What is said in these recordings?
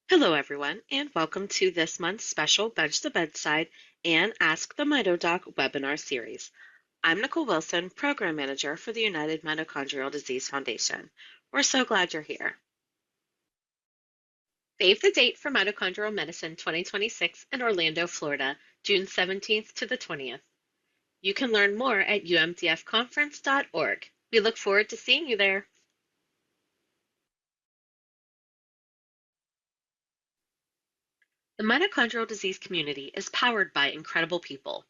Hello, everyone, and welcome to this month's special Bench to Bedside and Ask the Mito Doc webinar series. I'm Nicole Wilson, Program Manager for the United Mitochondrial Disease Foundation. We're so glad you're here. Save the date for Mitochondrial Medicine 2026 in Orlando, Florida, June 17th to the 20th. You can learn more at umdfconference.org. We look forward to seeing you there. The mitochondrial disease community is powered by incredible people.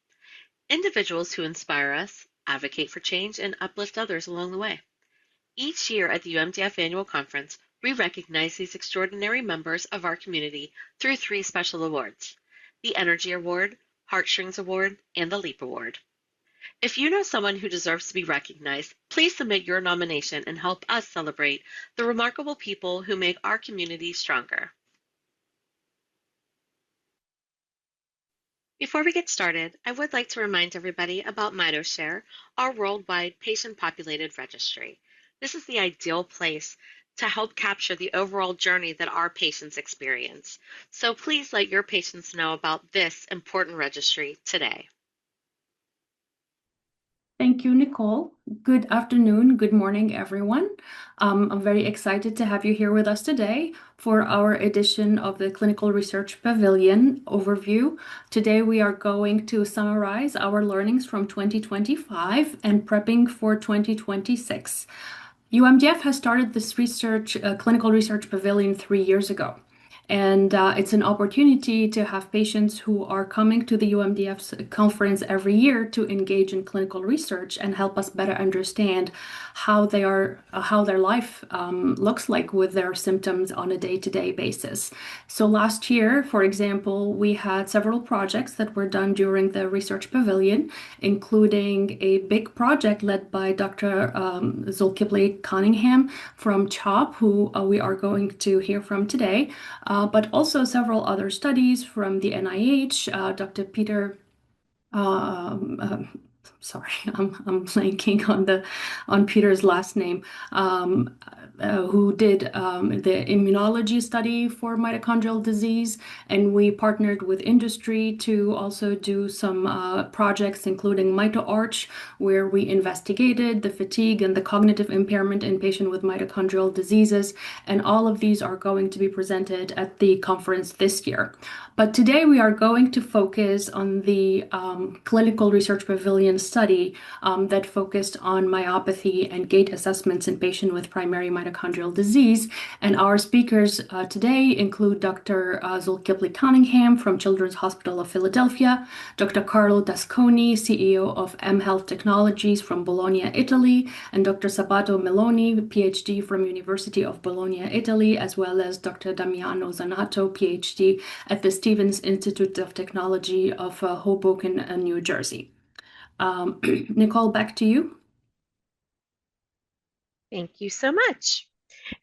Individuals who inspire us, advocate for change, and uplift others along the way. Each year at the UMDF Annual Conference, we recognize these extraordinary members of our community through three special awards: the Energy Award, Heartstrings Award, and the Leap Award. If you know someone who deserves to be recognized, please submit your nomination and help us celebrate the remarkable people who make our community stronger. Before we get started, I would like to remind everybody about MitoShare, our worldwide patient-populated registry. This is the ideal place to help capture the overall journey that our patients experience. So please let your patients know about this important registry today. Thank you, Nicole. Good afternoon, good morning, everyone. I'm very excited to have you here with us today for our edition of the Clinical Research Pavilion overview. Today, we are going to summarize our learnings from 2025 and prepping for 2026. UMDF has started this Clinical Research Pavilion 3 years ago. And it's an opportunity to have patients who are coming to the UMDF's conference every year to engage in clinical research and help us better understand how their life looks like with their symptoms on a day-to-day basis. So last year, for example, we had several projects that were done during the Research Pavilion, including a big project led by Dr. Zulkifli Cunningham from CHOP, who we are going to hear from today. But also several other studies from the NIH. Dr. Peter, sorry, I'm blanking on Peter's last name, who did the immunology study for mitochondrial disease, and we partnered with industry to also do some projects, including MitoArch, where we investigated the fatigue and the cognitive impairment in patients with mitochondrial diseases, and all of these are going to be presented at the conference this year. But today we are going to focus on the Clinical Research Pavilion study that focused on myopathy and gait assessments in patients with primary mitochondrial disease. And our speakers today include Dr. Zulkifli Cunningham from Children's Hospital of Philadelphia, Dr. Carlo Dasconi, CEO of M Health Technologies from Bologna, Italy, and Dr. Sabato Meloni, PhD from University of Bologna, Italy, as well as Dr. Damiano Zanato, PhD at the Stevens Institute of Technology of Hoboken, New Jersey. Nicole, back to you. Thank you so much.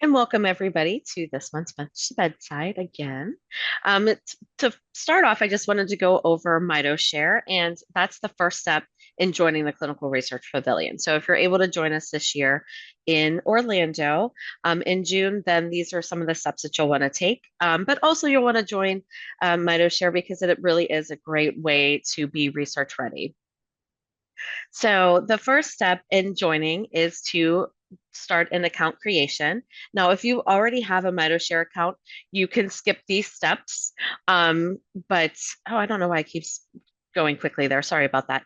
And welcome everybody to this month's Bench to Bedside again. To start off, I just wanted to go over MitoShare, and that's the first step in joining the Clinical Research Pavilion. So if you're able to join us this year in Orlando in June, then these are some of the steps that you'll want to take. But also you'll want to join MitoShare because it really is a great way to be research ready. So the first step in joining is to start an account creation. Now, if you already have a MitoShare account, you can skip these steps. But, oh, I don't know why I keep going quickly there. Sorry about that.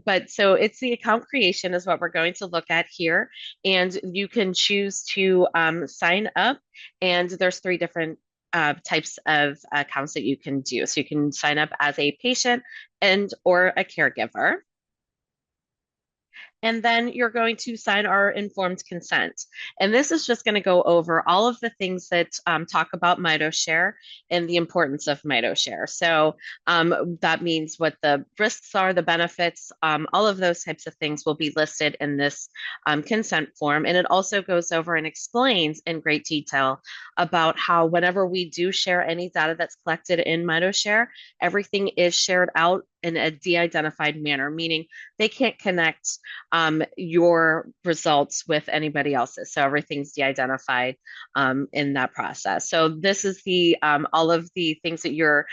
But so it's the account creation is what we're going to look at here. And you can choose to sign up. And there's three different types of accounts that you can do. So you can sign up as a patient and or a caregiver. And then you're going to sign our informed consent. And this is just going to go over all of the things that talk about MitoShare and the importance of MitoShare. So that means what the risks are, the benefits, all of those types of things will be listed in this consent form. And it also goes over and explains in great detail about how whenever we do share any data that's collected in MitoShare, everything is shared out in a de-identified manner, meaning they can't connect your results with anybody else's. So everything's de-identified in that process. So this is the all of the things that you're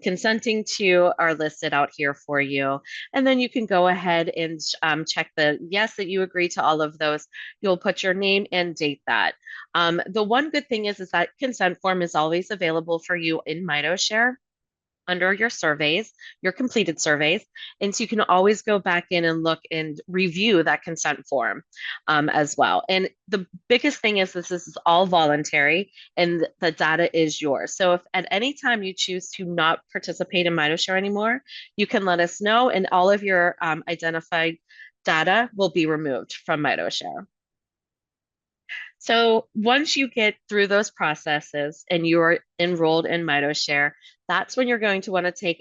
consenting to are listed out here for you. And then you can go ahead and check the yes that you agree to all of those. You'll put your name and date that. The one good thing is that consent form is always available for you in MitoShare under your surveys, your completed surveys. And so you can always go back in and look and review that consent form as well. And the biggest thing is this is all voluntary and the data is yours. So if at any time you choose to not participate in MitoShare anymore, you can let us know and all of your identified data will be removed from MitoShare. So once you get through those processes and you're enrolled in MitoShare, that's when you're going to want to take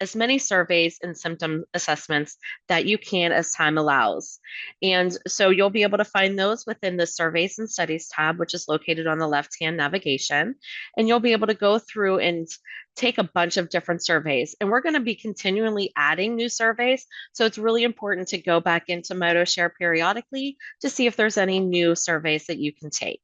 as many surveys and symptom assessments that you can as time allows. And so you'll be able to find those within the Surveys and Studies tab, which is located on the left-hand navigation. And you'll be able to go through and take a bunch of different surveys. And we're going to be continually adding new surveys. So it's really important to go back into MitoShare periodically to see if there's any new surveys that you can take.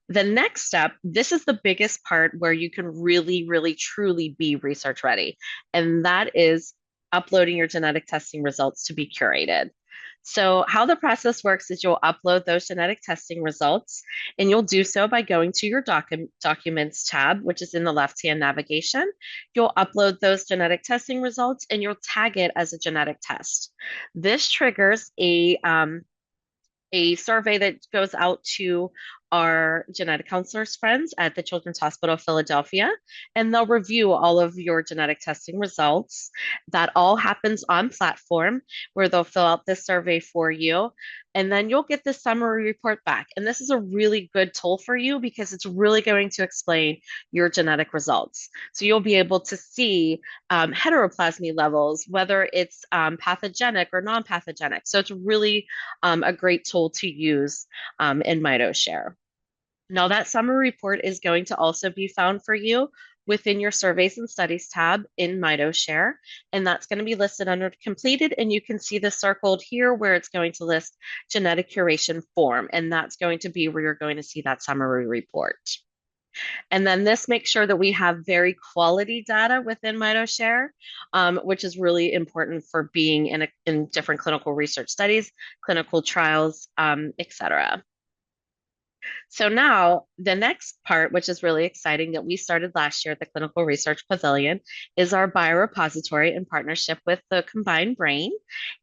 The next step, this is the biggest part where you can really, really, truly be research ready, and that is uploading your genetic testing results to be curated. So, how the process works is you'll upload those genetic testing results, and you'll do so by going to your documents tab, which is in the left hand navigation. You'll upload those genetic testing results and you'll tag it as a genetic test. This triggers a survey that goes out to our genetic counselors friends at the Children's Hospital of Philadelphia, and they'll review all of your genetic testing results. That all happens on platform where they'll fill out this survey for you. And then you'll get the summary report back. And this is a really good tool for you because it's really going to explain your genetic results. So you'll be able to see heteroplasmy levels, whether it's pathogenic or non-pathogenic. So it's really a great tool to use in MitoShare. Now, that summary report is going to also be found for you within your Surveys and Studies tab in MitoShare, and that's going to be listed under Completed, and you can see the circled here where it's going to list Genetic Curation Form, and that's going to be where you're going to see that summary report. And then this makes sure that we have very quality data within MitoShare, which is really important for being in different clinical research studies, clinical trials, et cetera. So now the next part, which is really exciting that we started last year at the Clinical Research Pavilion, is our biorepository in partnership with the Combined Brain.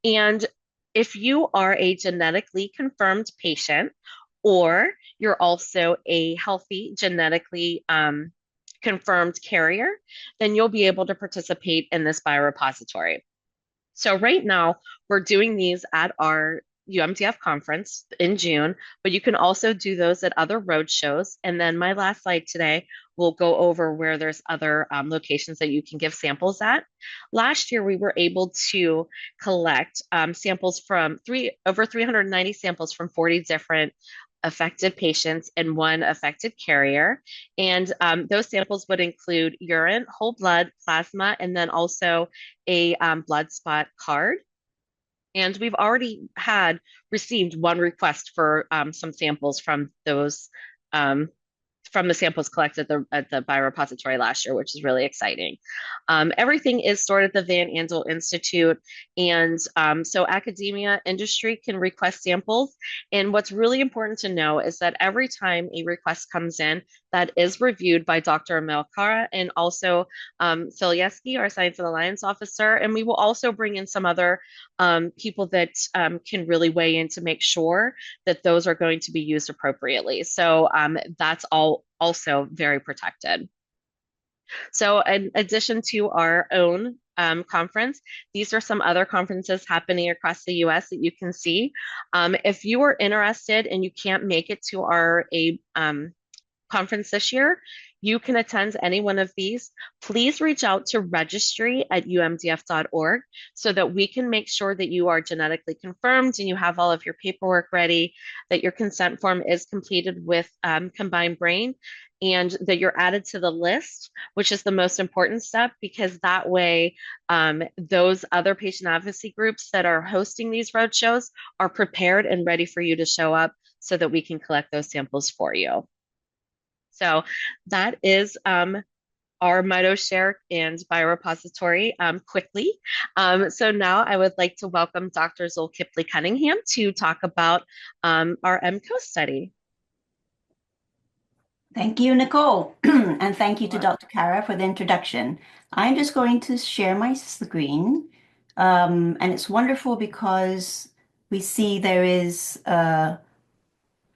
And if you are a genetically confirmed patient, or you're also a healthy genetically confirmed carrier, then you'll be able to participate in this biorepository. So right now, we're doing these at our UMDF conference in June, but you can also do those at other road shows. And then my last slide today will go over where there's other locations that you can give samples at. Last year, we were able to collect samples from over 390 samples from 40 different affected patients and one affected carrier. And those samples would include urine, whole blood, plasma, and then also a blood spot card. And we've already received one request for some samples from those from the samples collected at the biorepository last year, which is really exciting. Everything is stored at the Van Andel Institute, and so academia industry can request samples. And what's really important to know is that every time a request comes in, that is reviewed by Dr. Amel Kara and also Phil Yeski, our Science and Alliance Officer. And we will also bring in some other people that can really weigh in to make sure that those are going to be used appropriately. So that's all also very protected. So in addition to our own conference, these are some other conferences happening across the US that you can see. If you are interested and you can't make it to our conference this year, you can attend any one of these. Please reach out to registry@umdf.org so that we can make sure that you are genetically confirmed and you have all of your paperwork ready, that your consent form is completed with Combined Brain, and that you're added to the list, which is the most important step because that way, those other patient advocacy groups that are hosting these roadshows are prepared and ready for you to show up so that we can collect those samples for you. So that is our Mito share and biorepository quickly. So now I would like to welcome Dr. Zoel Kipley Cunningham to talk about our MCO study. Thank you, Nicole. And thank you to Dr. Kara for the introduction. I'm just going to share my screen. And it's wonderful because we see there is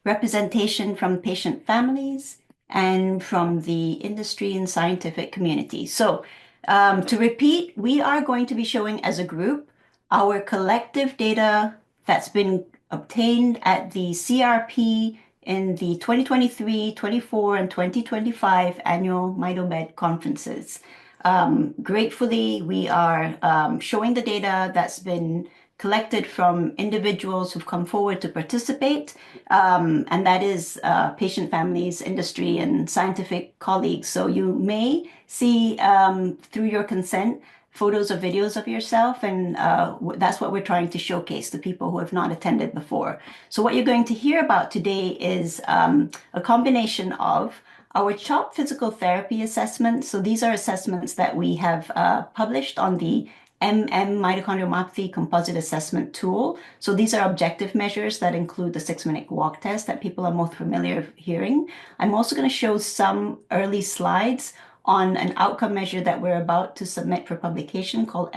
representation from patient families and from the industry and scientific community. So to repeat, we are going to be showing as a group our collective data that's been obtained at the CRP in the 2023, 24, and 2025 annual MitoMed conferences. Gratefully, we are showing the data that's been collected from individuals who've come forward to participate, and that is patient families, industry, and scientific colleagues. So you may see through your consent photos or videos of yourself, and that's what we're trying to showcase to people who have not attended before. So what you're going to hear about today is a combination of our CHOP physical therapy assessments. So these are assessments that we have published on the mitochondrial myopathy composite assessment tool. So these are objective measures that include the 6-minute walk test that people are most familiar with hearing. I'm also going to show some early slides on an outcome measure that we're about to submit for publication called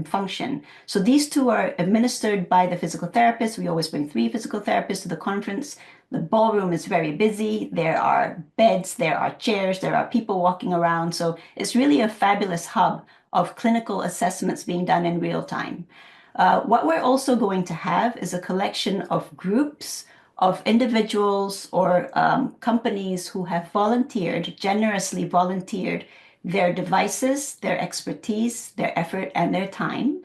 function. So these two are administered by the physical therapist. We always bring 3 physical therapists to the conference. The ballroom is very busy. There are beds, there are chairs, there are people walking around. So it's really a fabulous hub of clinical assessments being done in real time. What we're also going to have is a collection of groups of individuals or companies who have generously volunteered their devices, their expertise, their effort, and their time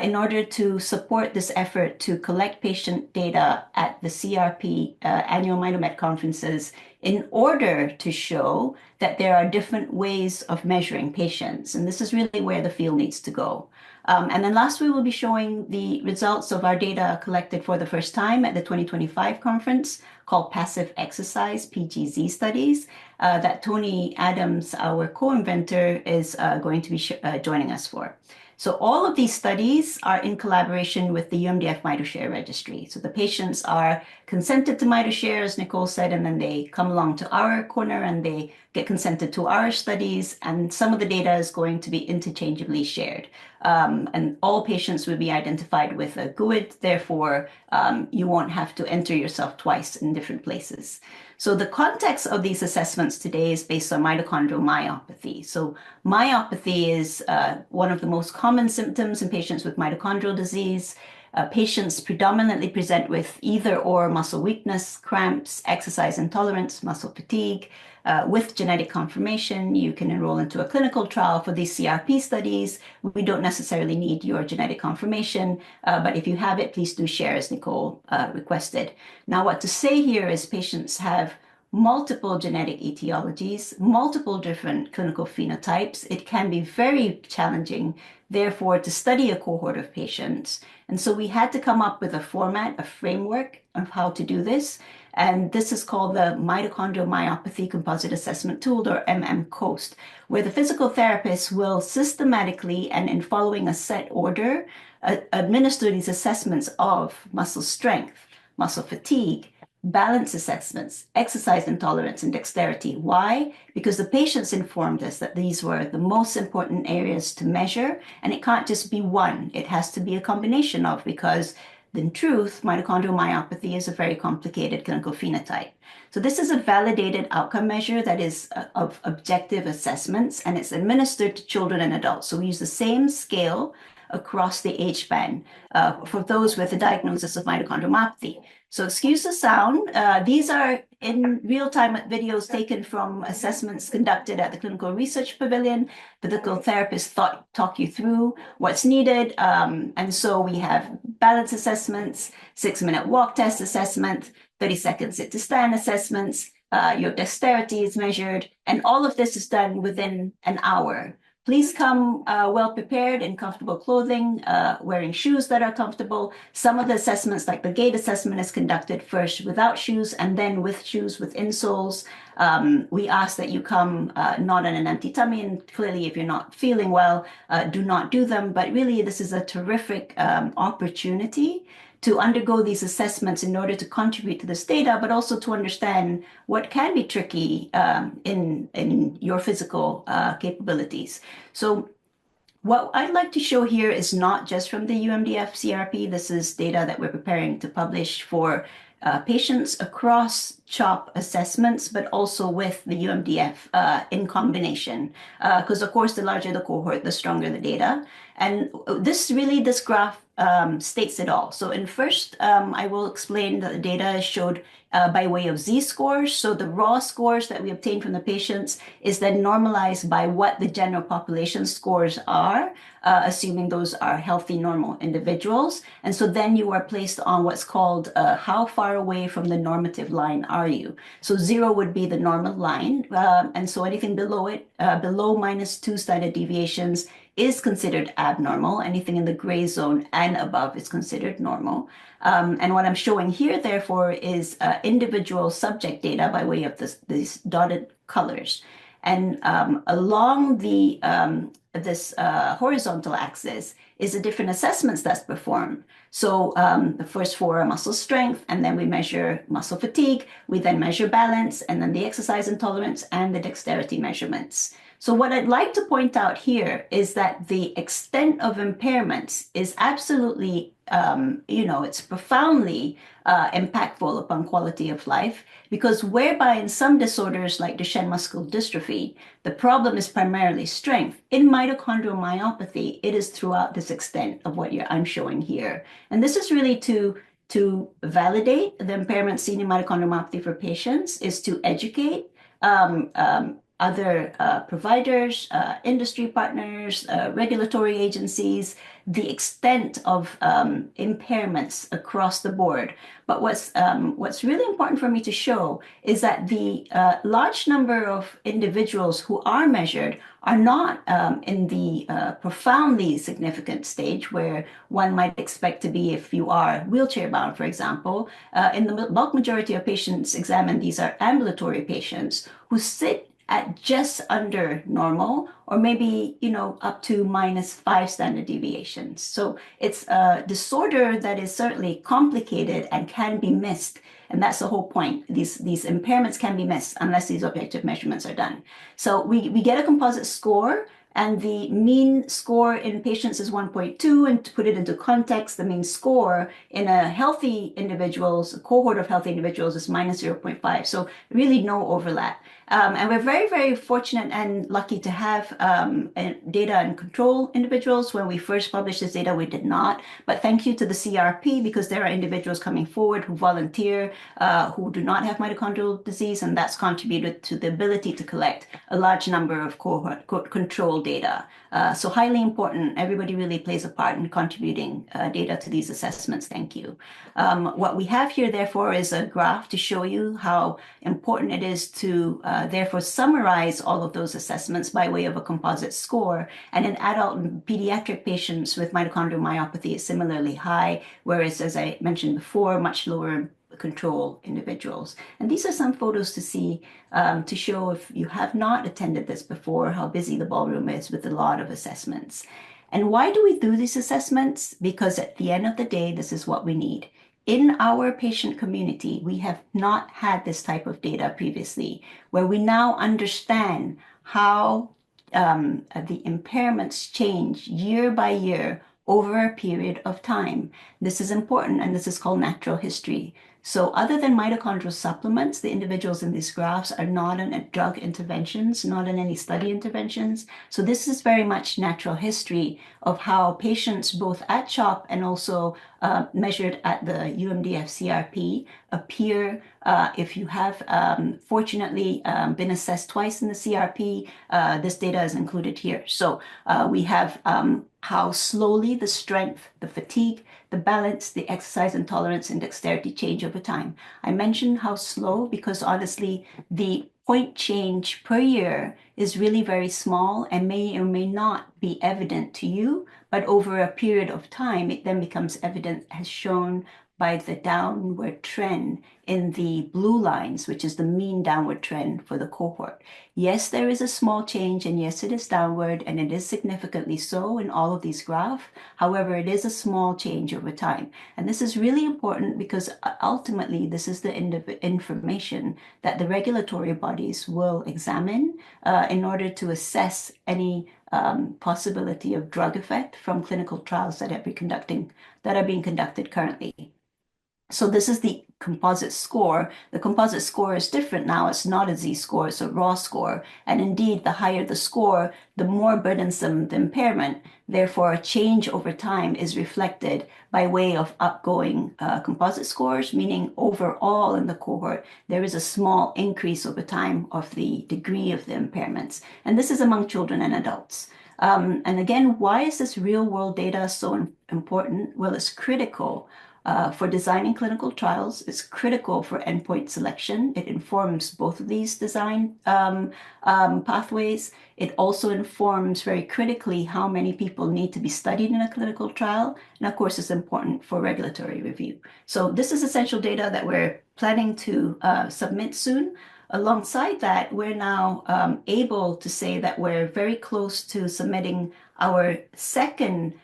in order to support this effort to collect patient data at the CRP annual MitoMed conferences in order to show that there are different ways of measuring patients. And this is really where the field needs to go. And then last, we will be showing the results of our data collected for the first time at the 2025 conference called Passive Exercise, PGZ Studies, that Tony Adams, our co-inventor, is going to be joining us for. So all of these studies are in collaboration with the UMDF MitoShare registry. So the patients are consented to MitoShare, as Nicole said, and then they come along to our corner and they get consented to our studies, and some of the data is going to be interchangeably shared. And all patients will be identified with a GUID, therefore you won't have to enter yourself twice in different places. So the context of these assessments today is based on mitochondrial myopathy. So myopathy is one of the most common symptoms in patients with mitochondrial disease. Patients predominantly present with either or muscle weakness, cramps, exercise intolerance, muscle fatigue. With genetic confirmation, you can enroll into a clinical trial for these CRP studies. We don't necessarily need your genetic confirmation, but if you have it, please do share as Nicole requested. Now, what to say here is patients have multiple genetic etiologies, multiple different clinical phenotypes. It can be very challenging, therefore, to study a cohort of patients. And so we had to come up with a format, a framework of how to do this. And this is called the Mitochondrial Myopathy Composite Assessment Tool, or COAST, where the physical therapist will systematically and in following a set order administer these assessments of muscle strength, muscle fatigue, balance assessments, exercise intolerance, and dexterity. Why? Because the patients informed us that these were the most important areas to measure, and it can't just be one. It has to be a combination of, because in truth, mitochondrial myopathy is a very complicated clinical phenotype. So this is a validated outcome measure that is of objective assessments, and it's administered to children and adults. So we use the same scale across the age span for those with a diagnosis of mitochondrial myopathy. So excuse the sound. These are in real-time videos taken from assessments conducted at the Clinical Research Pavilion. Physical therapists talk you through what's needed. And so we have balance assessments, 6-minute walk test assessment, 30-second sit-to-stand assessments. Your dexterity is measured, and all of this is done within an hour. Please come well prepared in comfortable clothing, wearing shoes that are comfortable. Some of the assessments, like the gait assessment, is conducted first without shoes and then with shoes with insoles. We ask that you come not on an empty tummy, and clearly if you're not feeling well, do not do them. But really, this is a terrific opportunity to undergo these assessments in order to contribute to this data, but also to understand what can be tricky in your physical capabilities. So what I'd like to show here is not just from the UMDF CRP. This is data that we're preparing to publish for patients across CHOP assessments, but also with the UMDF in combination. Because of course, the larger the cohort, the stronger the data. And this graph states it all. So in first, I will explain that the data is showed by way of z-scores. So the raw scores that we obtain from the patients is then normalized by what the general population scores are, assuming those are healthy, normal individuals. And so then you are placed on what's called how far away from the normative line are you? So 0 would be the normal line. And so anything below it, below -2 standard deviations, is considered abnormal. Anything in the gray zone and above is considered normal. And what I'm showing here, therefore, is individual subject data by way of these dotted colors. And along this horizontal axis is the different assessments that's performed. So the first 4 are muscle strength, and then we measure muscle fatigue. We then measure balance, and then the exercise intolerance and the dexterity measurements. So what I'd like to point out here is that the extent of impairments is absolutely, it's profoundly impactful upon quality of life, because whereby in some disorders like Duchenne muscular dystrophy, the problem is primarily strength. In mitochondrial myopathy, it is throughout this extent of what I'm showing here. And this is really to validate the impairment seen in mitochondrial myopathy for patients, is to educate other providers, industry partners, regulatory agencies, the extent of impairments across the board. But what's really important for me to show is that the large number of individuals who are measured are not in the profoundly significant stage where one might expect to be if you are wheelchair bound, for example. In the bulk majority of patients examined, these are ambulatory patients who sit at just under normal, or maybe, up to -5 standard deviations. So it's a disorder that is certainly complicated and can be missed. And that's the whole point. These impairments can be missed unless these objective measurements are done. So we get a composite score, and the mean score in patients is 1.2. And to put it into context, the mean score in a cohort of healthy individuals is -0.5. So really no overlap. And we're very, very fortunate and lucky to have data and control individuals. When we first published this data, we did not. But thank you to the CRP, because there are individuals coming forward who volunteer, who do not have mitochondrial disease, and that's contributed to the ability to collect a large number of cohort control data. So highly important. Everybody really plays a part in contributing data to these assessments. Thank you. What we have here, therefore, is a graph to show you how important it is to therefore summarize all of those assessments by way of a composite score. And in adult and pediatric patients with mitochondrial myopathy is similarly high, whereas, as I mentioned before, much lower control individuals. And these are some photos to see, to show, if you have not attended this before, how busy the ballroom is with a lot of assessments. And why do we do these assessments? Because at the end of the day, this is what we need. In our patient community, we have not had this type of data previously, where we now understand how the impairments change year by year over a period of time. This is important, and this is called natural history. So other than mitochondrial supplements, the individuals in these graphs are not on drug interventions, not on any study interventions. So this is very much natural history of how patients, both at CHOP and also measured at the UMDF CRP appear if you have fortunately been assessed twice in the CRP. This data is included here. So we have how slowly the strength, the fatigue, the balance, the exercise intolerance, and dexterity change over time. I mentioned how slow because honestly, the point change per year is really very small and may or may not be evident to you, but over a period of time, it then becomes evident, as shown by the downward trend in the blue lines, which is the mean downward trend for the cohort. Yes, there is a small change, and yes, it is downward, and it is significantly so in all of these graphs. However, it is a small change over time. And this is really important because ultimately, this is the information that the regulatory bodies will examine in order to assess any possibility of drug effect from clinical trials that are being conducted currently. So this is the composite score. The composite score is different now. It's not a z-score, it's a raw score. And indeed, the higher the score, the more burdensome the impairment. Therefore, a change over time is reflected by way of upgoing composite scores, meaning overall in the cohort, there is a small increase over time of the degree of the impairments. And this is among children and adults. And again, why is this real world data so important? Well, it's critical for designing clinical trials. It's critical for endpoint selection. It informs both of these design pathways. It also informs very critically how many people need to be studied in a clinical trial. And of course, it's important for regulatory review. So this is essential data that we're planning to submit soon. Alongside that, we're now able to say that we're very close to submitting our second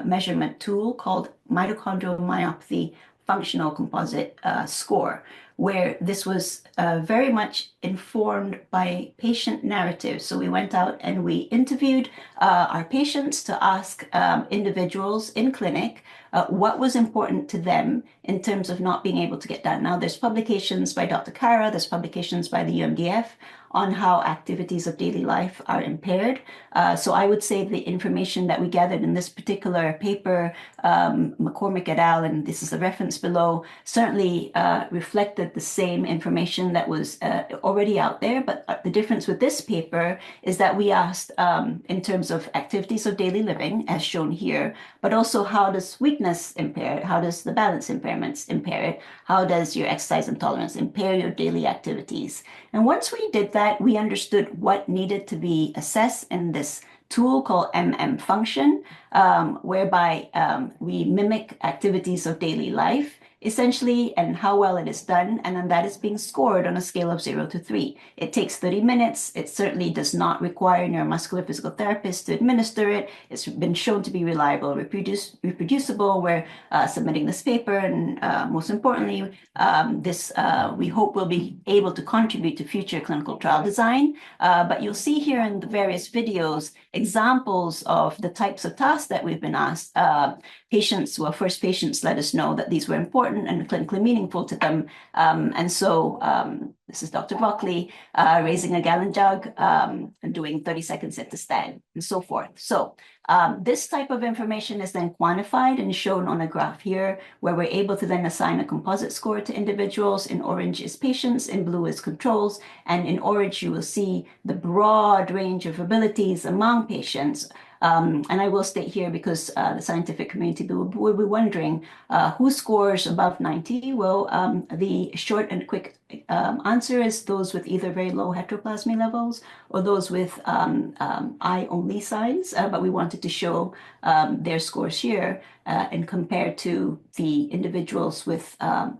measurement tool called mitochondrial myopathy functional composite score, where this was very much informed by patient narrative. So we went out and we interviewed our patients to ask individuals in clinic what was important to them in terms of not being able to get done. Now, there's publications by Dr. Kara, there's publications by the UMDF on how activities of daily life are impaired. So I would say the information that we gathered in this particular paper, McCormick et al., and this is the reference below, certainly reflected the same information that was already out there. But the difference with this paper is that we asked in terms of activities of daily living, as shown here, but also how does weakness impair it? How does the balance impairments impair it? How does your exercise intolerance impair your daily activities? And once we did that, we understood what needed to be assessed in this tool called function, whereby we mimic activities of daily life, essentially, and how well it is done. And then that is being scored on a scale of 0 to 3. It takes 30 minutes. It certainly does not require a neuromuscular physical therapist to administer it. It's been shown to be reliable, reproducible. We're submitting this paper, and most importantly, this we hope will be able to contribute to future clinical trial design. But you'll see here in the various videos examples of the types of tasks that we've been asked. First patients let us know that these were important and clinically meaningful to them. And so this is Dr. Buckley raising a gallon jug and doing 30 seconds at the stand and so forth. So this type of information is then quantified and shown on a graph here, where we're able to then assign a composite score to individuals. In orange is patients, in blue is controls, and in orange you will see the broad range of abilities among patients. And I will state here, because the scientific community will be wondering who scores above 90. Well, the short and quick answer is those with either very low heteroplasmy levels or those with eye-only signs. But we wanted to show their scores here and compare to the individuals with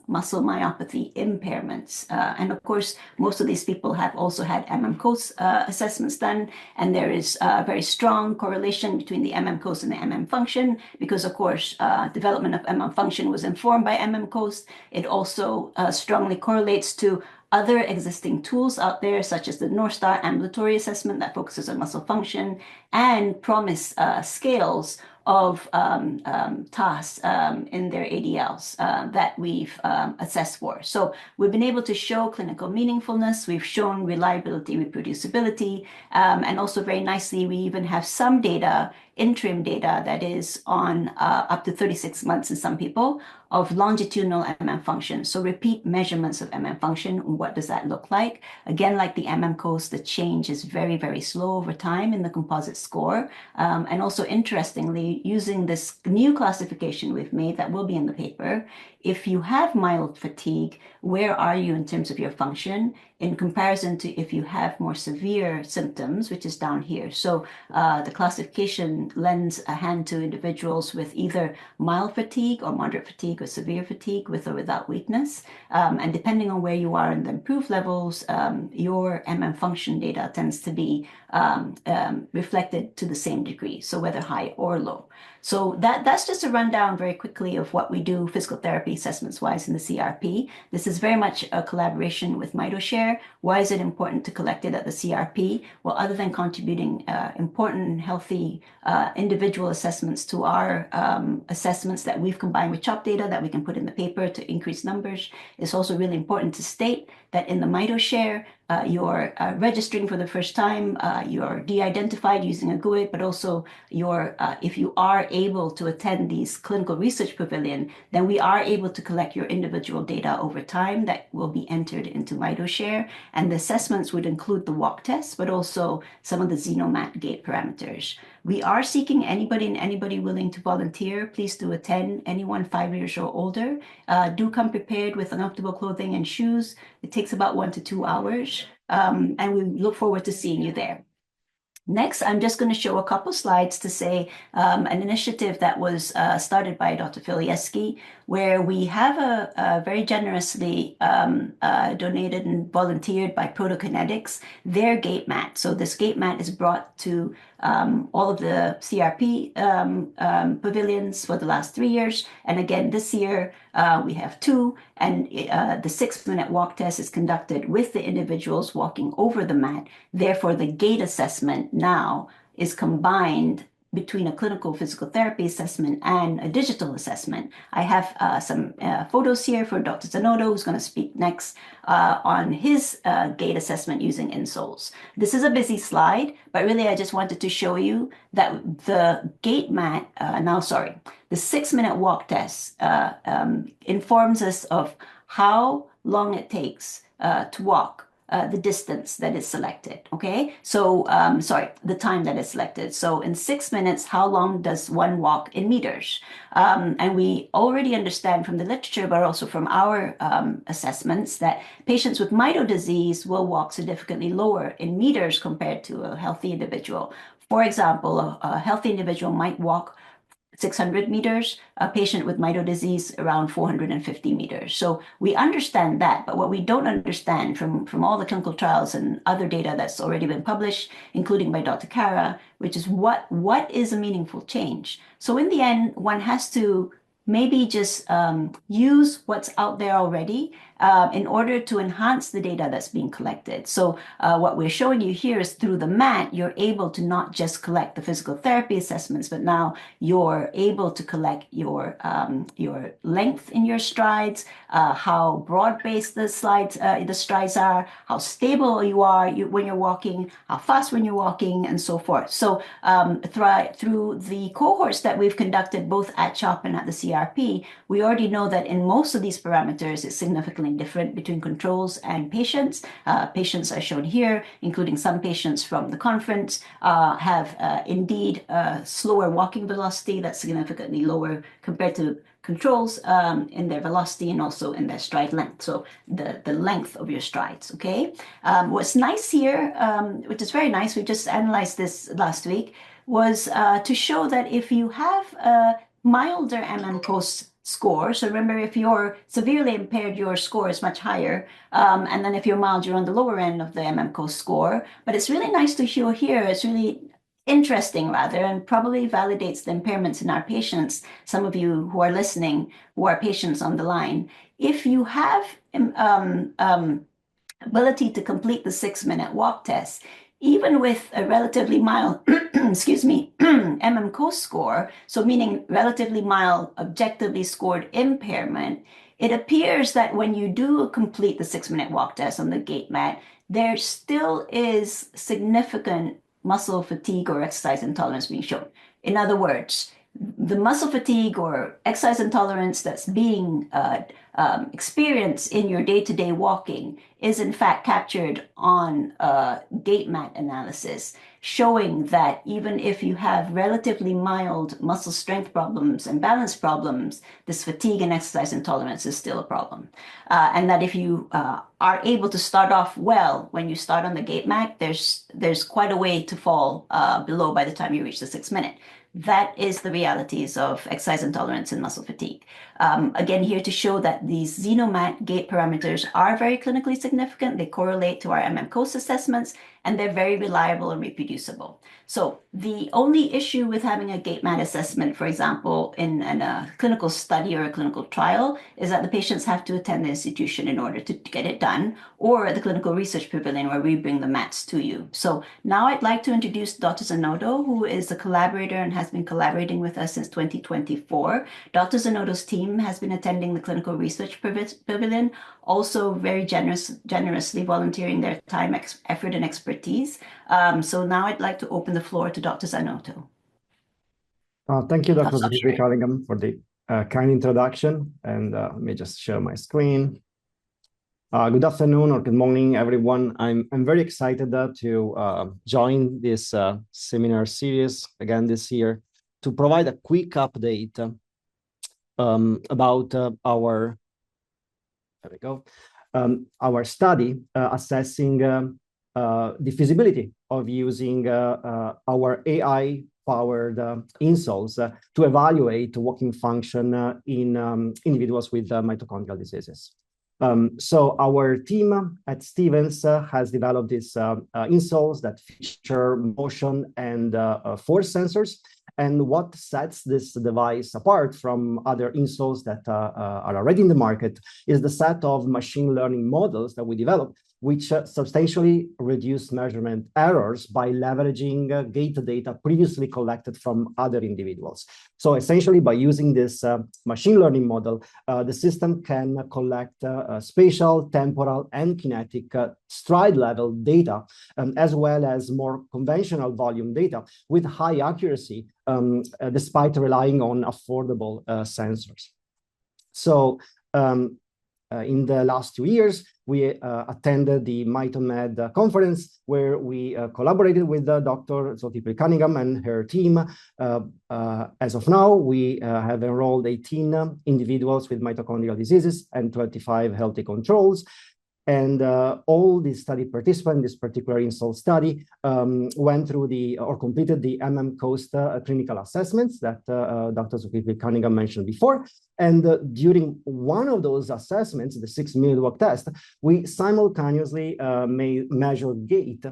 muscle myopathy impairments. And of course, most of these people have also had MM-COAST assessments done, and there is a very strong correlation between the MM-COAST and the MM function, because of course, development of MM function was informed by MM-COAST. It also strongly correlates to other existing tools out there, such as the North Star Ambulatory Assessment that focuses on muscle function, and PROMIS scales, of tasks in their ADLs that we've assessed for. So we've been able to show clinical meaningfulness, we've shown reliability, reproducibility, and also very nicely, we even have some data, interim data that is on up to 36 months in some people of longitudinal MM function. So repeat measurements of MM function, what does that look like? Again, like the MM coast, the change is very, very slow over time in the composite score. And also interestingly, using this new classification we've made that will be in the paper, if you have mild fatigue, where are you in terms of your function in comparison to if you have more severe symptoms, which is down here. So the classification lends a hand to individuals with either mild fatigue or moderate fatigue or severe fatigue with or without weakness. And depending on where you are in the improved levels, your MM function data tends to be reflected to the same degree, so whether high or low. So that's just a rundown very quickly of what we do physical therapy assessments wise in the CRP. This is very much a collaboration with MitoShare. Why is it important to collect it at the CRP? Well, other than contributing important and healthy individual assessments to our assessments that we've combined with CHOP data that we can put in the paper to increase numbers, it's also really important to state that in the MitoShare, you're registering for the first time, you're de-identified using a GUID, but also if you are able to attend these clinical research pavilion, then we are able to collect your individual data over time that will be entered into MitoShare. And the assessments would include the walk test, but also some of the Xenomat gait parameters. We are seeking anybody willing to volunteer. Please do attend, anyone 5 years or older. Do come prepared with uncomfortable clothing and shoes. It takes about 1 to 2 hours, and we look forward to seeing you there. Next, I'm just going to show a couple slides to say an initiative that was started by Dr. Filieski, where we have a very generously donated and volunteered by Protokinetics, their gait mat. So this gait mat is brought to all of the CRP pavilions for the last 3 years. And again, this year we have 2, and the 6-minute walk test is conducted with the individuals walking over the mat. Therefore, the gait assessment now is combined between a clinical physical therapy assessment and a digital assessment. I have some photos here for Dr. Zanoto, who's going to speak next on his gait assessment using insoles. This is a busy slide, but really I just wanted to show you that the gait mat, the 6-minute walk test informs us of how long it takes to walk the distance that is selected, okay? So, the time that is selected. So in 6 minutes, how long does one walk in meters? And we already understand from the literature, but also from our assessments, that patients with Mito disease will walk significantly lower in meters compared to a healthy individual. For example, a healthy individual might walk 600 meters, a patient with Mito disease around 450 meters. So we understand that, but what we don't understand from all the clinical trials and other data that's already been published, including by Dr. Kara, which is what is a meaningful change. So in the end, one has to maybe just use what's out there already in order to enhance the data that's being collected. So what we're showing you here is through the mat, you're able to not just collect the physical therapy assessments, but now you're able to collect your length in your strides, how broad-based the strides are, how stable you are when you're walking, how fast when you're walking, and so forth. So through the cohorts that we've conducted both at CHOP and at the CRP, we already know that in most of these parameters, it's significantly different between controls and patients. Patients are shown here, including some patients from the conference, have indeed slower walking velocity that's significantly lower compared to controls in their velocity and also in their stride length. So the length of your strides, okay? What's nice here, which is very nice, we just analyzed this last week, was to show that if you have a milder MM-COAST score, so remember, if you're severely impaired, your score is much higher, and then if you're mild, you're on the lower end of the MM-COAST score. But it's really nice to show here, it's really interesting rather, and probably validates the impairments in our patients. Some of you who are listening, who are patients on the line, if you have ability to complete the 6-minute walk test, even with a relatively mild excuse me, MM-COST score, so meaning relatively mild, objectively scored impairment, it appears that when you do complete the 6-minute walk test on the gait mat, there still is significant muscle fatigue or exercise intolerance being shown. In other words, the muscle fatigue or exercise intolerance that's being experienced in your day-to-day walking is in fact captured on gait mat analysis, showing that even if you have relatively mild muscle strength problems and balance problems, this fatigue and exercise intolerance is still a problem. And that if you are able to start off well when you start on the gait mat, there's quite a way to fall below by the time you reach the 6-minute. That is the realities of exercise intolerance and muscle fatigue. Again, here to show that these Xenomat gait parameters are very clinically significant. They correlate to our MM-COST assessments, and they're very reliable and reproducible. So the only issue with having a gait mat assessment, for example, in a clinical study or a clinical trial, is that the patients have to attend the institution in order to get it done, or the clinical research pavilion where we bring the mats to you. So now I'd like to introduce Dr. Zanotto, who is a collaborator and has been collaborating with us since 2024. Dr. Zanotto's team has been attending the clinical research pavilion, also very generously volunteering their time, effort, and expertise. So now I'd like to open the floor to Dr. Zanotto. Thank you, Dr. Cunningham, for the kind introduction. And let me just share my screen. Good afternoon or good morning, everyone. I'm very excited to join this seminar series again this year to provide a quick update about our study assessing the feasibility of using our AI-powered insoles to evaluate walking function in individuals with mitochondrial diseases. So our team at Stevens has developed these insoles that feature motion and force sensors. And what sets this device apart from other insoles that are already in the market is the set of machine learning models that we developed, which substantially reduce measurement errors by leveraging gait data previously collected from other individuals. So essentially, by using this machine learning model, the system can collect spatial, temporal, and kinetic stride level data, as well as more conventional volume data with high accuracy, despite relying on affordable sensors. So in the last 2 years, we attended the Mito conference, where we collaborated with Dr. Zolty Cunningham and her team. As of now, we have enrolled 18 individuals with mitochondrial diseases and 25 healthy controls. And all the study participants in this particular insole study went through or completed the MM-COST clinical assessments that Dr. Zolty Cunningham mentioned before. And during one of those assessments, the 6-minute walk test, we simultaneously measured gait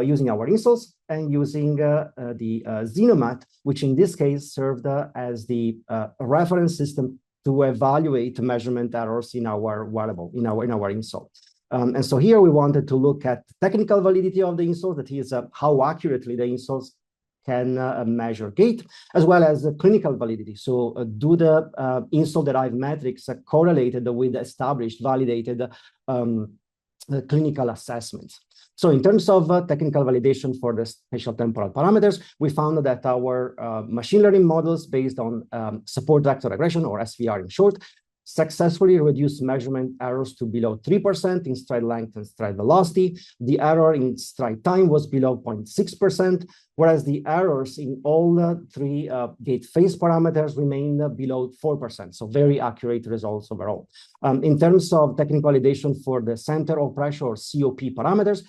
using our insoles and using the Xenomat, which in this case served as the reference system to evaluate measurement errors in our wearable, in our insole. And so here we wanted to look at technical validity of the insoles, that is how accurately the insoles can measure gait, as well as the clinical validity. So do the insole-derived metrics correlated with established, validated clinical assessments. So in terms of technical validation for the spatial temporal parameters, we found that our machine learning models based on support vector regression, or SVR in short, successfully reduced measurement errors to below 3% in stride length and stride velocity. The error in stride time was below 0.6%, whereas the errors in all three gait phase parameters remained below 4%. So very accurate results overall. In terms of technical validation for the center of pressure, or COP parameters,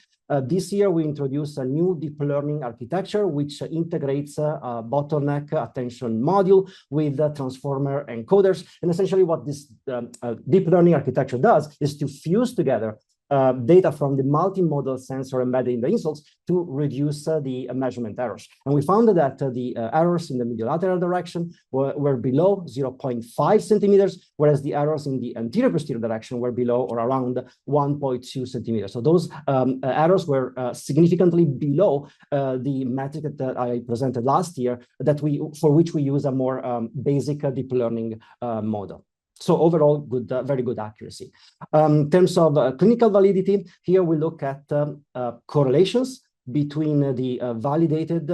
this year, we introduced a new deep learning architecture, which integrates a bottleneck attention module with transformer encoders. And essentially what this deep learning architecture does is to fuse together data from the multimodal sensor embedded in the insoles to reduce the measurement errors. And we found that the errors in the mediolateral direction were below 0.5 centimeters, whereas the errors in the anterior posterior direction were below or around 1.2 centimeters. So those errors were significantly below the metric that I presented last year, for which we use a more basic deep learning model. So overall, good, very good accuracy. In terms of clinical validity, here we look at correlations between the validated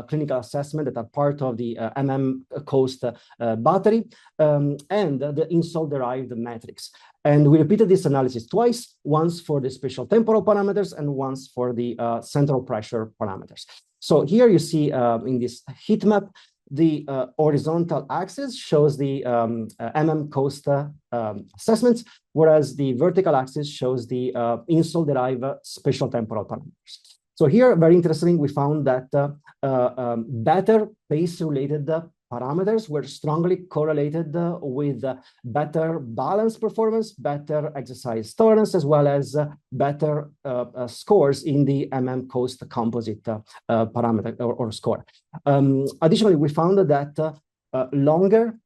clinical assessment that are part of the coast battery and the insole-derived metrics. And we repeated this analysis twice, once for the spatial temporal parameters and once for the central pressure parameters. So here you see in this heat map, the horizontal axis shows the coast assessments, whereas the vertical axis shows the insole-derived spatial temporal parameters. So here, very interesting, we found that better pace-related parameters were strongly correlated with better balance performance, better exercise tolerance, as well as better scores in the coast composite parameter or score. Additionally, we found that longer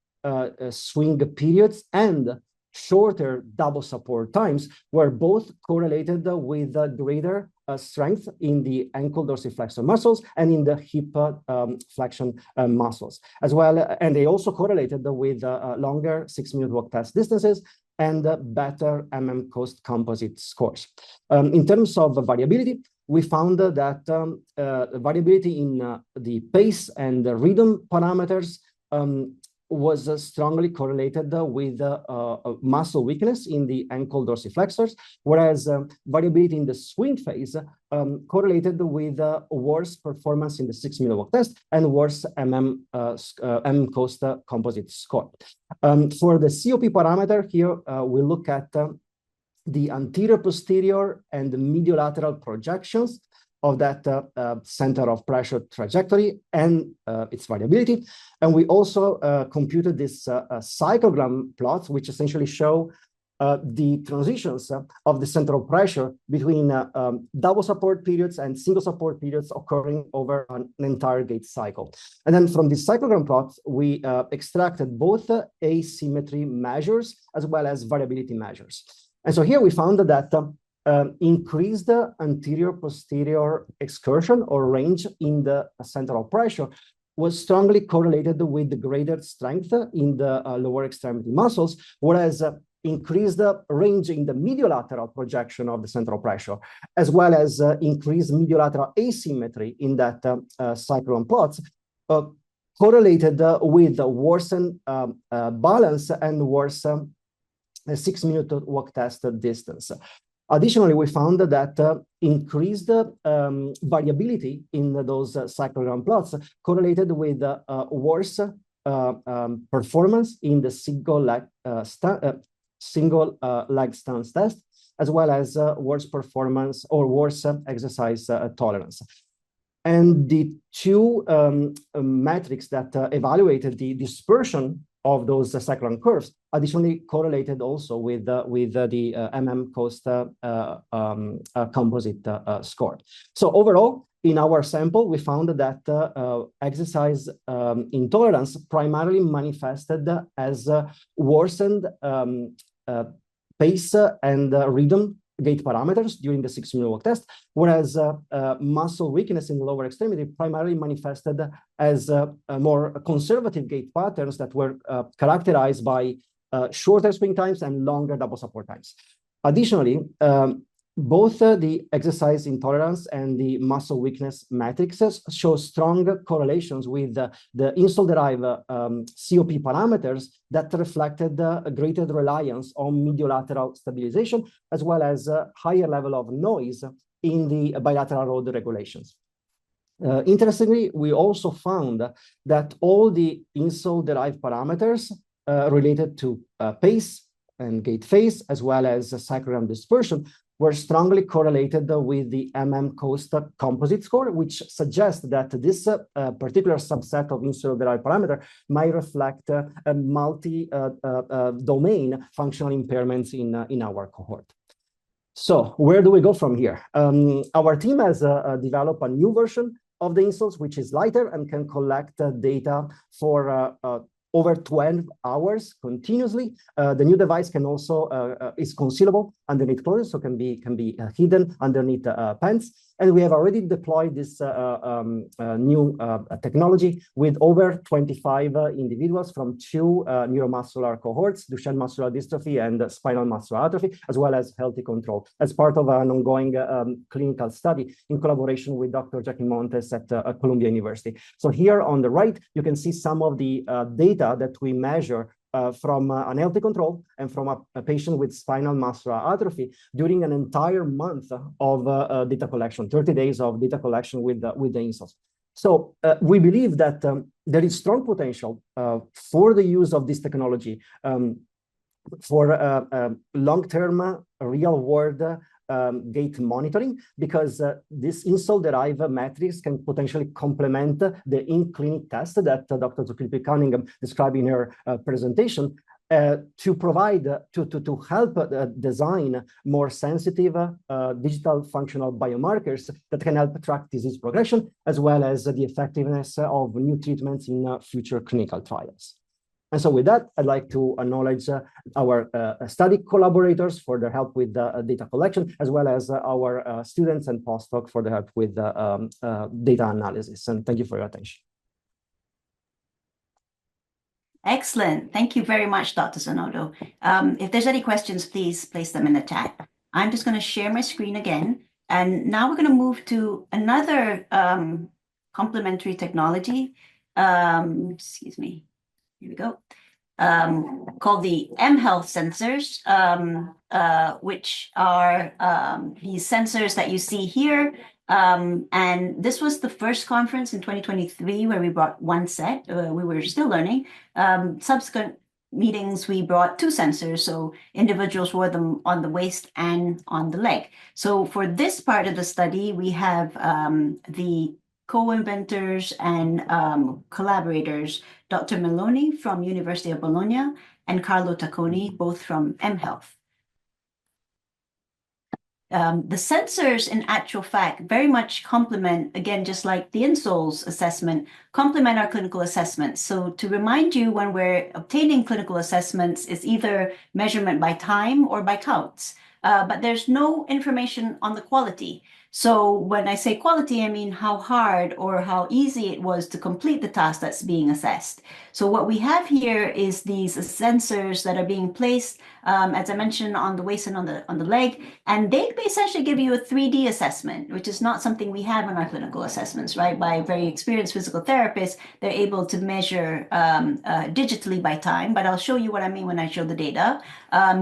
swing periods and shorter double support times were both correlated with greater strength in the ankle dorsiflexor muscles and in the hip flexion muscles as well. And they also correlated with longer 6-minute walk test distances and better coast composite scores. In terms of variability, we found that variability in the pace and the rhythm parameters was strongly correlated with muscle weakness in the ankle dorsiflexors, whereas variability in the swing phase correlated with worse performance in the 6-minute walk test and worse coast composite score. For the COP parameter here, we look at the anterior posterior and the mediolateral projections of that center of pressure trajectory and its variability. And we also computed this cyclogram plots, which essentially show the transitions of the center of pressure between double support periods and single support periods occurring over an entire gait cycle. And then from this cyclogram plots, we extracted both asymmetry measures as well as variability measures. And so here we found that increased anterior posterior excursion or range in the center of pressure was strongly correlated with the greater strength in the lower extremity muscles, whereas increased range in the mediolateral projection of the central pressure, as well as increased mediolateral asymmetry in that cyclogram plots, correlated with worsened balance and worse 6-minute walk test distance. Additionally, we found that increased variability in those cyclogram plots correlated with worse performance in the single leg stance test, as well as worse performance or worse exercise tolerance. And the two metrics that evaluated the dispersion of those cyclogram curves additionally correlated also with the coast composite score. So overall, in our sample, we found that exercise intolerance primarily manifested as worsened pace and rhythm gait parameters during the 6-minute walk test, whereas muscle weakness in the lower extremity primarily manifested as more conservative gait patterns that were characterized by shorter swing times and longer double support times. Additionally, both the exercise intolerance and the muscle weakness matrices show strong correlations with the insole-derived COP parameters that reflected a greater reliance on mediolateral stabilization, as well as a higher level of noise in the bilateral road regulations. Interestingly, we also found that all the insole-derived parameters related to pace and gait phase, as well as cyclogram dispersion, were strongly correlated with the coast composite score, which suggests that this particular subset of insole-derived parameter might reflect a multi-domain functional impairments in our cohort. So where do we go from here? Our team has developed a new version of the insoles, which is lighter and can collect data for over 12 hours continuously. The new device can also is concealable underneath clothes, so can be hidden underneath pants. And we have already deployed this new technology with over 25 individuals from two neuromuscular cohorts, Duchenne muscular dystrophy and spinal muscular atrophy, as well as healthy control, as part of an ongoing clinical study in collaboration with Dr. Jackie Montes at Columbia University. So here on the right, you can see some of the data that we measure from an healthy control and from a patient with spinal muscular atrophy during an entire month of data collection, 30 days of data collection with the insoles. So we believe that there is strong potential for the use of this technology for long-term real-world gait monitoring, because this insole-derived metrics can potentially complement the in-clinic test that Dr. Zucchini Cunningham described in her presentation to provide, to help design more sensitive digital functional biomarkers that can help track disease progression, as well as the effectiveness of new treatments in future clinical trials. And so with that, I'd like to acknowledge our study collaborators for their help with data collection, as well as our students and postdoc for their help with data analysis. And thank you for your attention. Excellent. Thank you very much, Dr. Zanotto. If there's any questions, please place them in the chat. I'm just going to share my screen again. And now we're going to move to another complementary technology. Excuse me. Here we go. Called the mHealth sensors, which are these sensors that you see here. And this was the first conference in 2023 where we brought one set. We were still learning. Subsequent meetings, we brought two sensors. So individuals wore them on the waist and on the leg. So for this part of the study, we have the co-inventors and collaborators, Dr. Meloni from University of Bologna and Carlo Tacconi, both from mHealth. The sensors, in actual fact, very much complement, again, just like the insoles assessment, complement our clinical assessments. So to remind you, when we're obtaining clinical assessments, it's either measurement by time or by counts. But there's no information on the quality. So when I say quality, I mean how hard or how easy it was to complete the task that's being assessed. So what we have here is these sensors that are being placed, as I mentioned, on the waist and on the leg, and they essentially give you a 3D assessment, which is not something we have in our clinical assessments, right? By very experienced physical therapists, they're able to measure digitally by time, but I'll show you what I mean when I show the data.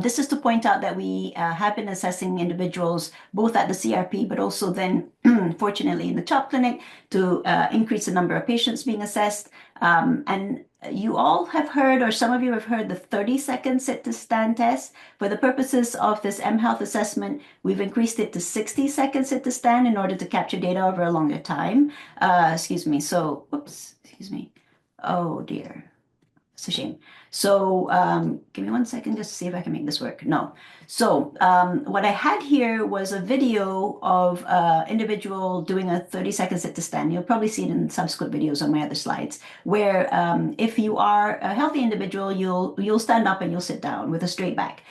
This is to point out that we have been assessing individuals both at the CRP, but also then, fortunately, in the CHOP clinic to increase the number of patients being assessed. And you all have heard, or some of you have heard, the 30-second sit-to-stand test. For the purposes of this mHealth assessment, we've increased it to 60-second sit-to-stand in order to capture data over a longer time. Excuse me. So, whoops, excuse me. Oh, dear. It's a shame. So give me 1 second just to see if I can make this work. No. So what I had here was a video of individual doing a 30-second sit-to-stand. You'll probably see it in subsequent videos on my other slides, where if you are a healthy individual, you'll stand up and you'll sit down with a straight back.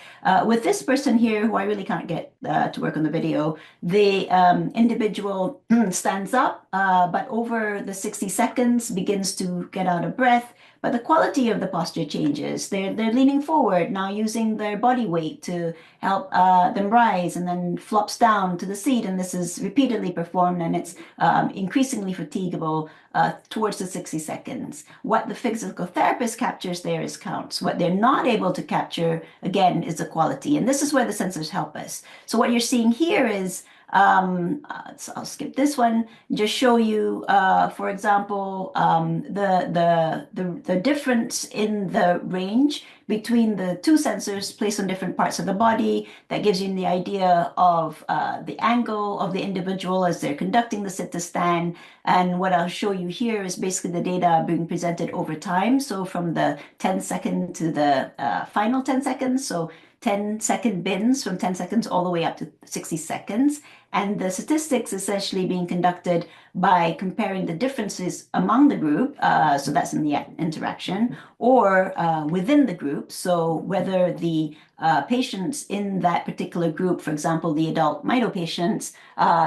With this person here, who I really can't get to work on the video, the individual stands up, but over the 60 seconds begins to get out of breath. But the quality of the posture changes. They're leaning forward now, using their body weight to help them rise, and then flops down to the seat. And this is repeatedly performed, and it's increasingly fatigable towards the 60 seconds. What the physical therapist captures there is counts. What they're not able to capture, again, is the quality. And this is where the sensors help us. So what you're seeing here is so I'll skip this one, just show you, for example, the difference in the range between the two sensors placed on different parts of the body. That gives you the idea of the angle of the individual as they're conducting the sit-to-stand. And what I'll show you here is basically the data being presented over time. So from the 10 second to the final 10 seconds. So 10-second bins from 10 seconds all the way up to 60 seconds. And the statistics essentially being conducted by comparing the differences among the group, so that's in the interaction, or within the group. So whether the patients in that particular group, for example, the adult Mito patients,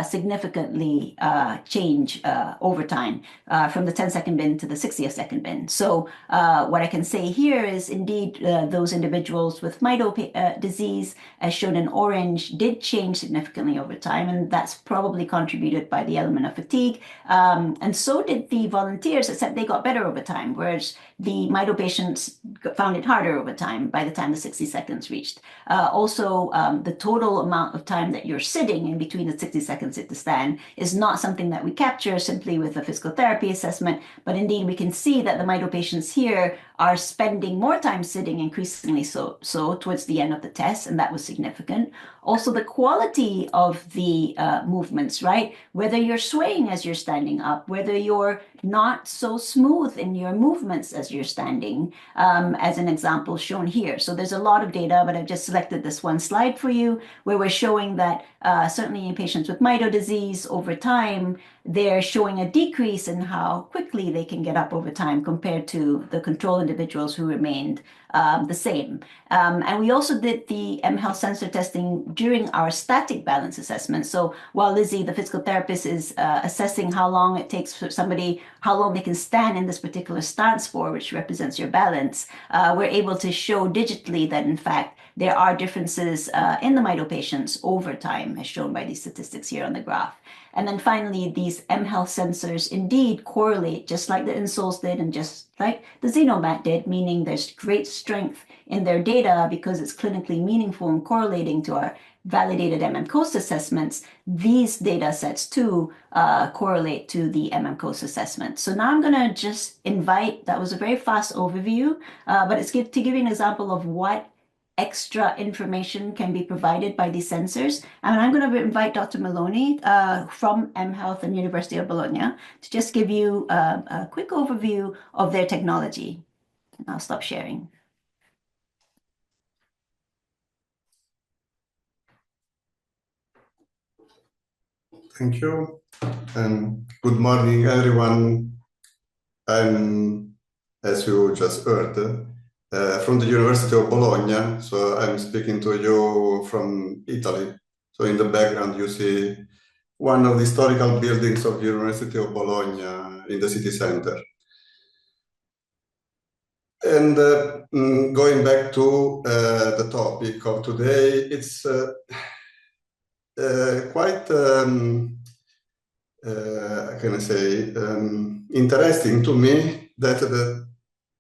significantly change over time from the 10-second bin to the 60-second bin. So what I can say here is indeed those individuals with Mito disease, as shown in orange, did change significantly over time, and that's probably contributed by the element of fatigue. And so did the volunteers, except they got better over time, whereas the Mito patients found it harder over time by the time the 60 seconds reached. Also, the total amount of time that you're sitting in between the 60 seconds sit to stand is not something that we capture simply with a physical therapy assessment, but indeed we can see that the Mito patients here are spending more time sitting, increasingly so towards the end of the test, and that was significant. Also, the quality of the movements, right? Whether you're swaying as you're standing up, whether you're not so smooth in your movements as you're standing, as an example shown here. So there's a lot of data, but I've just selected this one slide for you, where we're showing that certainly in patients with Mito disease over time, they're showing a decrease in how quickly they can get up over time compared to the control individuals who remained the same. And we also did the mHealth sensor testing during our static balance assessment. So while Lizzie, the physical therapist, is assessing how long it takes for somebody, how long they can stand in this particular stance for, which represents your balance, we're able to show digitally that in fact there are differences in the Mito patients over time, as shown by these statistics here on the graph. And then finally, these mHealth sensors indeed correlate just like the insoles did and just like the Xenomat did, meaning there's great strength in their data because it's clinically meaningful and correlating to our validated MM-COAST assessments. These data sets too correlate to the MM-COAST assessment. So now I'm going to just invite, that was a very fast overview, but it's to give you an example of what extra information can be provided by these sensors. And I'm going to invite Dr. Maloney from mHealth and University of Bologna to just give you a quick overview of their technology. And I'll stop sharing. Thank you. And good morning, everyone. I'm, as you just heard, from the University of Bologna. So I'm speaking to you from Italy. So in the background, you see one of the historical buildings of the University of Bologna in the city center. And going back to the topic of today, it's quite, how can I say, interesting to me that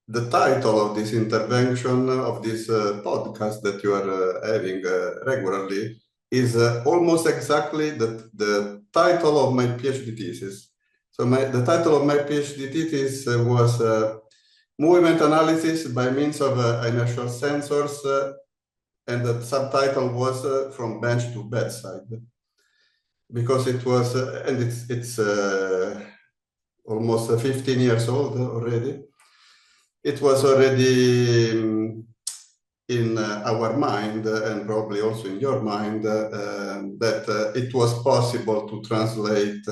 the title of this intervention, of this podcast that you are having regularly, is almost exactly the title of my PhD thesis. So the title of my PhD thesis was Movement Analysis by Means of Inertial Sensors, and the subtitle was From Bench to Bedside, because it was, and it's almost 15 years old already. It was already in our mind, and probably also in your mind, that it was possible to translate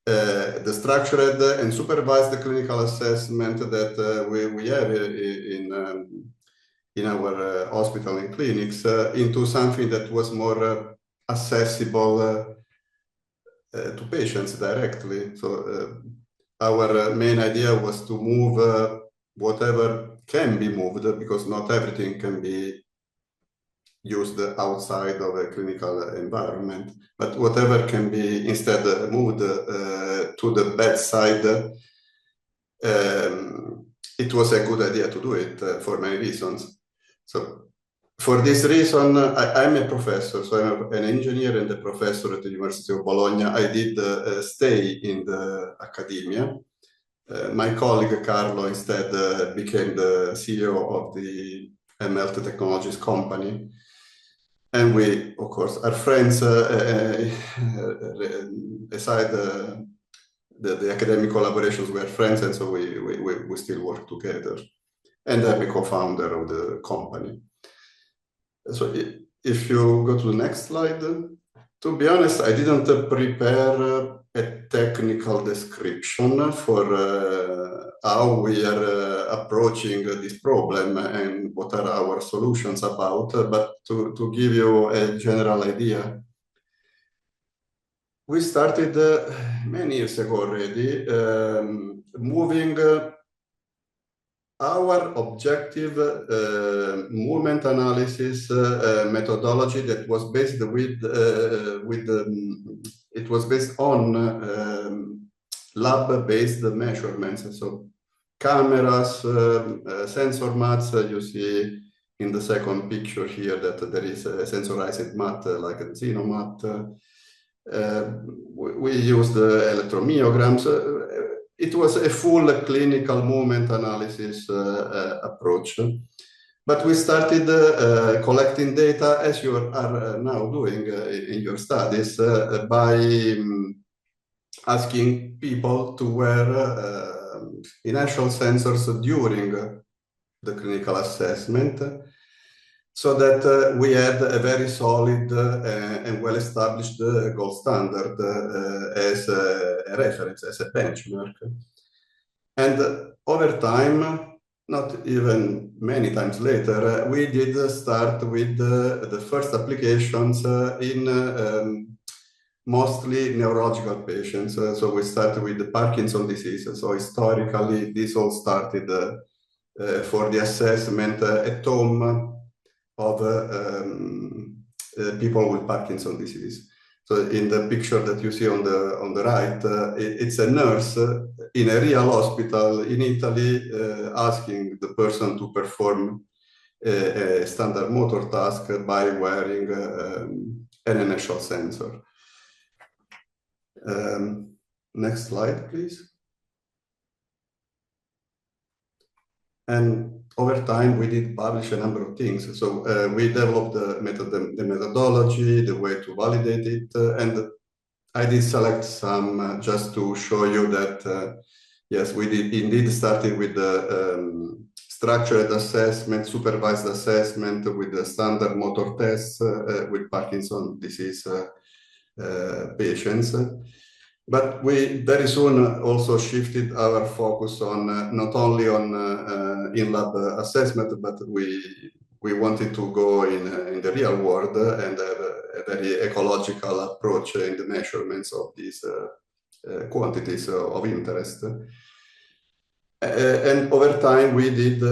the structured and supervised clinical assessment that we have in our hospital and clinics into something that was more accessible to patients directly. So our main idea was to move whatever can be moved, because not everything can be used outside of a clinical environment, but whatever can be instead moved to the bedside. It was a good idea to do it for many reasons. So for this reason, I'm a professor, so I'm an engineer and a professor at the University of Bologna. I did stay in the academia. My colleague Carlo instead became the CEO of the mHealth Technologies company. And we, of course, are friends aside the academic collaborations, we are friends, and so we still work together. And I'm a co-founder of the company. So if you go to the next slide, to be honest, I didn't prepare a technical description for how we are approaching this problem and what are our solutions about, but to give you a general idea. We started many years ago already, moving our objective movement analysis methodology that was based it was based on lab-based measurements. So cameras, sensor mats. You see in the second picture here that there is a sensorized mat like a xenomat. We used electromyograms. It was a full clinical movement analysis approach. But we started collecting data, as you are now doing in your studies, by asking people to wear inertial sensors during the clinical assessment, so that we had a very solid and well-established gold standard as a reference, as a benchmark. And over time, not even many times later, we did start with the first applications in mostly neurological patients. So we started with the Parkinson's disease. So historically, this all started for the assessment at home of people with Parkinson's disease. So in the picture that you see on the right, it's a nurse in a real hospital in Italy asking the person to perform a standard motor task by wearing an inertial sensor. Next slide, please. And over time, we did publish a number of things. So we developed the methodology, the way to validate it, and I did select some just to show you that, yes, we did indeed started with the structured assessment, supervised assessment with the standard motor tests with Parkinson's disease patients. But we very soon also shifted our focus on not only on in-lab assessment, but we wanted to go in the real world and have a very ecological approach in the measurements of these quantities of interest. And over time, we did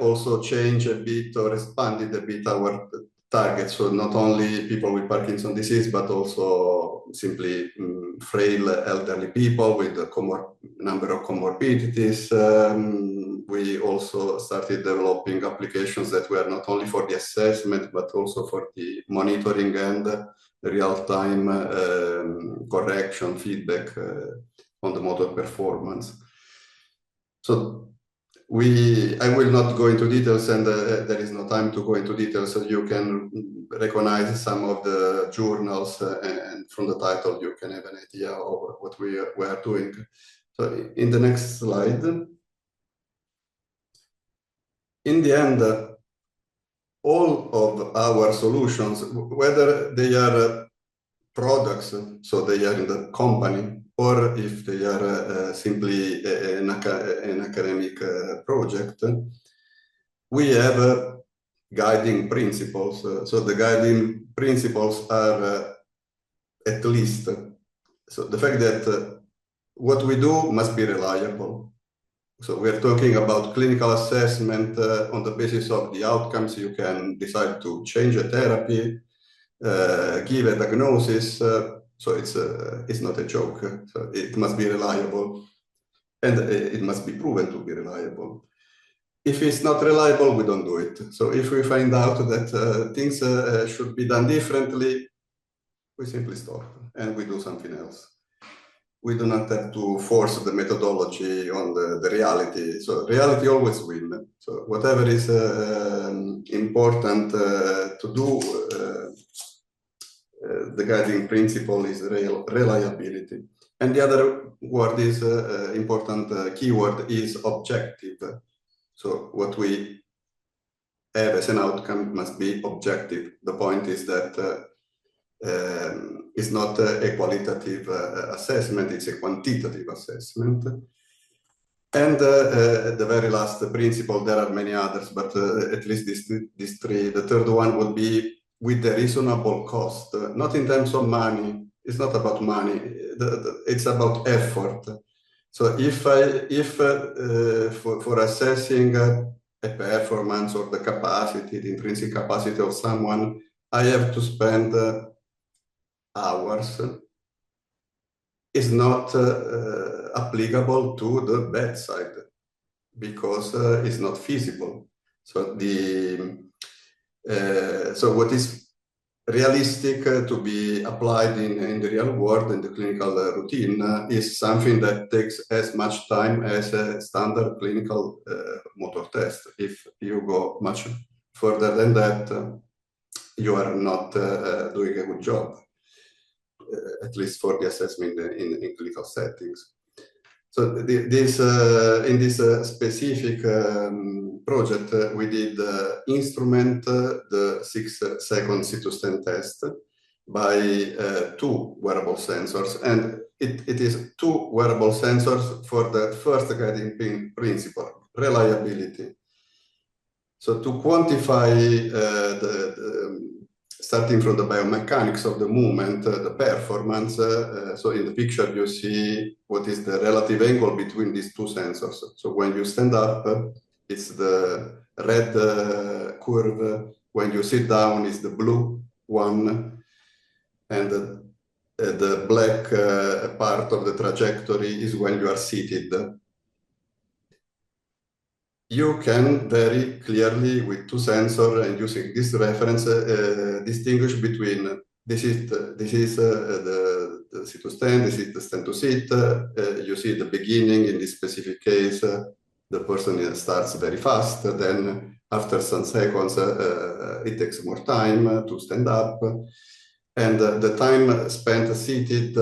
also change a bit or expanded a bit our targets. So not only people with Parkinson's disease, but also simply frail elderly people with a number of comorbidities. We also started developing applications that were not only for the assessment, but also for the monitoring and real-time correction, feedback on the motor performance. So I will not go into details, and there is no time to go into details, so you can recognize some of the journals, and from the title you can have an idea of what we are doing. So in the next slide, in the end, all of our solutions, whether they are products, so they are in the company, or if they are simply an academic project, we have guiding principles. So the guiding principles are at least, so the fact that what we do must be reliable. So we're talking about clinical assessment on the basis of the outcomes. You can decide to change a therapy, give a diagnosis. So it's not a joke. So it must be reliable, and it must be proven to be reliable. If it's not reliable, we don't do it. So if we find out that things should be done differently, we simply stop and we do something else. We do not have to force the methodology on the reality. So reality always wins. So whatever is important to do, the guiding principle is reliability. And the other word is important keyword is objective. So what we have as an outcome must be objective. The point is that it's not a qualitative assessment, it's a quantitative assessment. And the very last principle, there are many others, but at least these three. The third one would be with a reasonable cost, not in terms of money. It's not about money. It's about effort. So if for assessing a performance or the capacity, the intrinsic capacity of someone, I have to spend hours, is not applicable to the bedside because it's not feasible. So so what is realistic to be applied in the real world, in the clinical routine, is something that takes as much time as a standard clinical motor test. If you go much further than that, you are not doing a good job, at least for the assessment in clinical settings. So in this specific project, we did instrument the 6-second sit-to-stand test by 2 wearable sensors. And it is 2 wearable sensors for the first guiding principle, reliability. So to quantify starting from the biomechanics of the movement, the performance, so in the picture you see what is the relative angle between these two sensors. So when you stand up, it's the red curve. When you sit down, it's the blue one. And the black part of the trajectory is when you are seated. You can very clearly, with 2 sensors and using this reference, distinguish between this is the sit to stand, this is the stand to sit. You see the beginning in this specific case, the person starts very fast. Then after some seconds, it takes more time to stand up. And the time spent seated,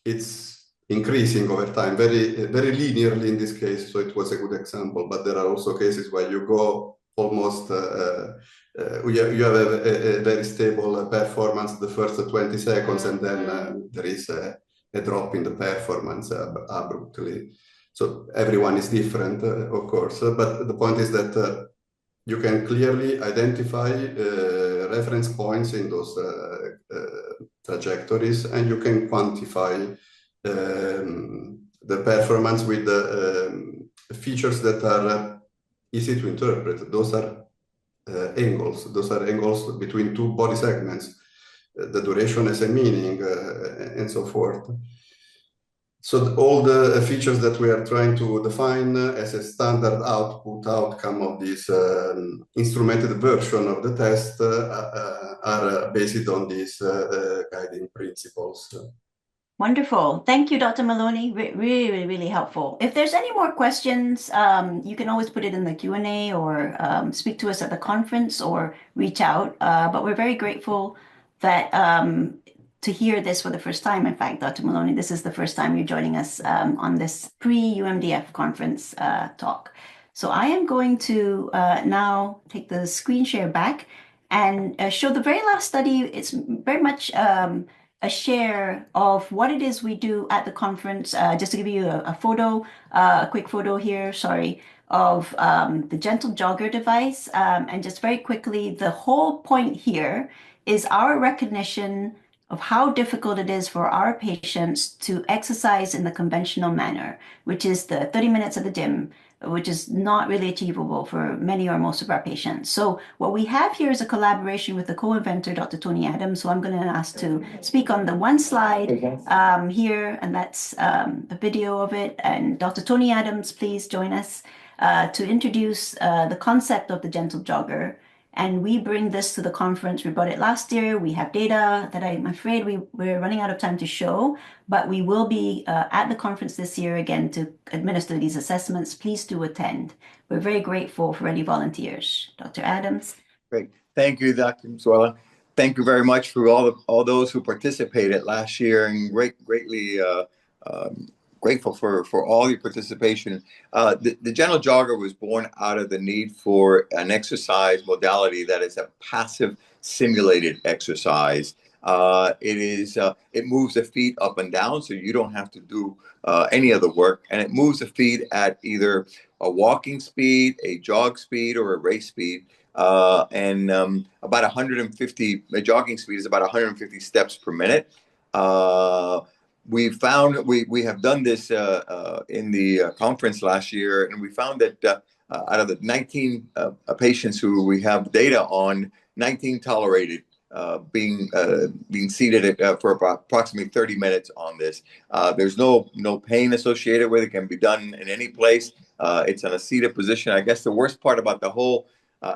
it's increasing over time, very linearly in this case, so it was a good example. But there are also cases where you go almost, you have a very stable performance the first 20 seconds, and then there is a drop in the performance abruptly. So everyone is different, of course, but the point is that you can clearly identify reference points in those trajectories, and you can quantify the performance with the features that are easy to interpret. Those are angles. Those are angles between 2 body segments. The duration has a meaning, and so forth. So all the features that we are trying to define as a standard outcome of this instrumented version of the test are based on these guiding principles. Wonderful. Thank you, Dr. Maloney. Really, really helpful. If there's any more questions, you can always put it in the Q&A or speak to us at the conference or reach out. But we're very grateful that to hear this for the first time. In fact, Dr. Maloney, this is the first time you're joining us on this pre-UMDF conference talk. So I am going to now take the screen share back and show the very last study. It's very much a share of what it is we do at the conference. Just to give you a photo, a quick photo here, sorry, of the gentle jogger device. And just very quickly, the whole point here is our recognition of how difficult it is for our patients to exercise in the conventional manner, which is the 30 minutes at the gym, which is not really achievable for many or most of our patients. So what we have here is a collaboration with the co-inventor, Dr. Tony Adams, who I'm going to ask to speak on the one slide here, and that's a video of it. And Dr. Tony Adams, please join us to introduce the concept of the gentle jogger. And we bring this to the conference. We brought it last year. We have data that I'm afraid we're running out of time to show, but we will be at the conference this year again to administer these assessments. Please do attend. We're very grateful for any volunteers. Dr. Adams. Great. Thank you, Dr. Msuela. Thank you very much for all those who participated last year and greatly grateful for all your participation. The gentle jogger was born out of the need for an exercise modality that is a passive simulated exercise. It moves the feet up and down, so you don't have to do any other work, and it moves the feet at either a walking speed, a jog speed, or a race speed. About 150, the jogging speed is about 150 steps per minute. We have done this in the conference last year, and we found that out of the 19 patients who we have data on, 19 tolerated being seated for approximately 30 minutes on this. There's no pain associated with it. It can be done in any place. It's in a seated position. I guess the worst part about the whole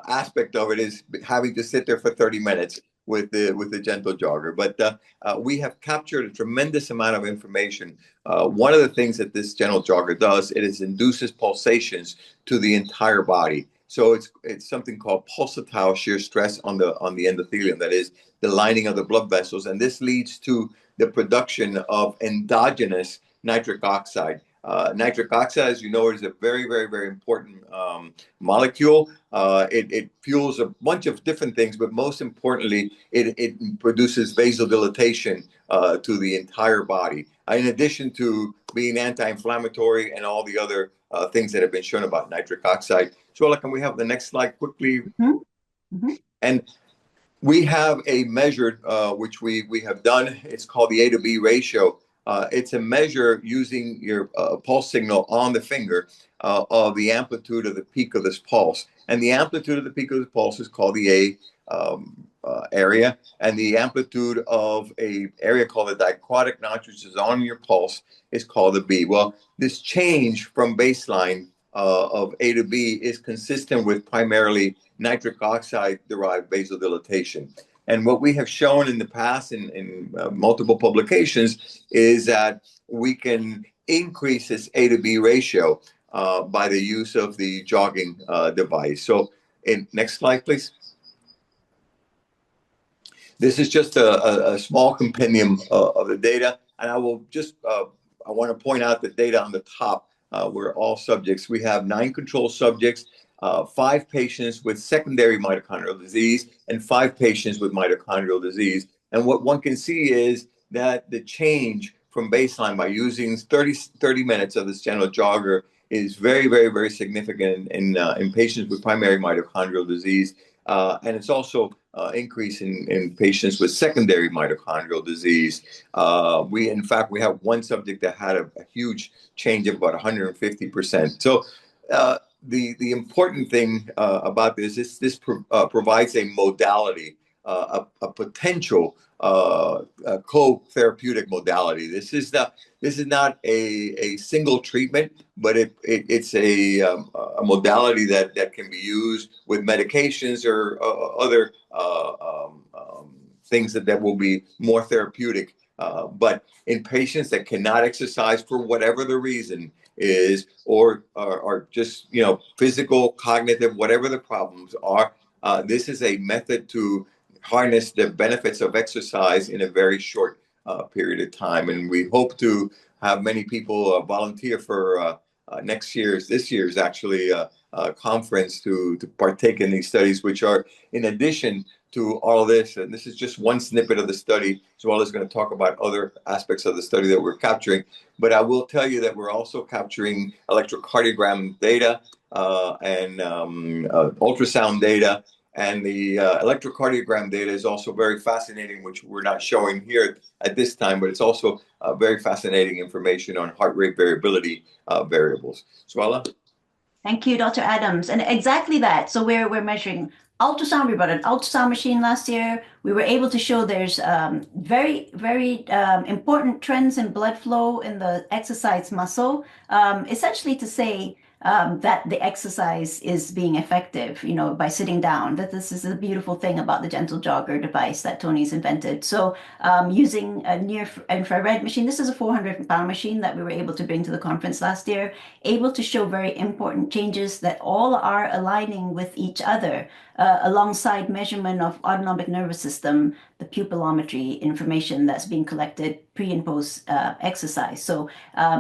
aspect of it is having to sit there for 30 minutes with the gentle jogger. But we have captured a tremendous amount of information. One of the things that this gentle jogger does, it is induces pulsations to the entire body. So it's something called pulsatile shear stress on the endothelium, that is the lining of the blood vessels, and this leads to the production of endogenous nitric oxide. Nitric oxide, as you know, is a very, very, very important molecule. It fuels a bunch of different things, but most importantly, it produces vasodilatation to the entire body, in addition to being anti-inflammatory and all the other things that have been shown about nitric oxide. So, can we have the next slide quickly? Mm-hmm. Mm-hmm. And we have a measure which we have done. It's called the A to B ratio. It's a measure using your pulse signal on the finger of the amplitude of the peak of this pulse. And the amplitude of the peak of the pulse is called the A area. And the amplitude of a area called the dichrotic notch, which is on your pulse, is called the B. Well, this change from baseline of A to B is consistent with primarily nitric oxide derived vasodilatation. And what we have shown in the past in multiple publications is that we can increase this A to B ratio by the use of the jogging device. So, next slide, please. This is just a small compendium of the data, and I will just I want to point out the data on the top. We're all subjects. We have 9 control subjects, 5 patients with secondary mitochondrial disease, and 5 patients with mitochondrial disease. And what one can see is that the change from baseline by using 30 minutes of this gentle jogger is very, very, very significant in patients with primary mitochondrial disease. And it's also increase in patients with secondary mitochondrial disease. In fact, we have one subject that had a huge change of about 150%. So the important thing about this is this provides a modality, a potential co-therapeutic modality. This is not a single treatment, but it's a modality that can be used with medications or other things that will be more therapeutic. But in patients that cannot exercise for whatever the reason is, or just physical, cognitive, whatever the problems are, this is a method to harness the benefits of exercise in a very short period of time. And we hope to have many people volunteer for this year's actually conference to partake in these studies, which are in addition to all this. And this is just one snippet of the study. Joel is going to talk about other aspects of the study that we're capturing. But I will tell you that we're also capturing electrocardiogram data and ultrasound data. And the electrocardiogram data is also very fascinating, which we're not showing here at this time, but it's also very fascinating information on heart rate variability variables. Suella? Thank you, Dr. Adams. And exactly that. So we're measuring ultrasound. We brought an ultrasound machine last year. We were able to show there's very, very important trends in blood flow in the exercise muscle, essentially to say that the exercise is being effective, by sitting down. That this is a beautiful thing about the gentle jogger device that Tony's invented. So using a near infrared machine, this is a 400-pound machine that we were able to bring to the conference last year, able to show very important changes that all are aligning with each other alongside measurement of autonomic nervous system, the pupillometry information that's being collected pre and post exercise. So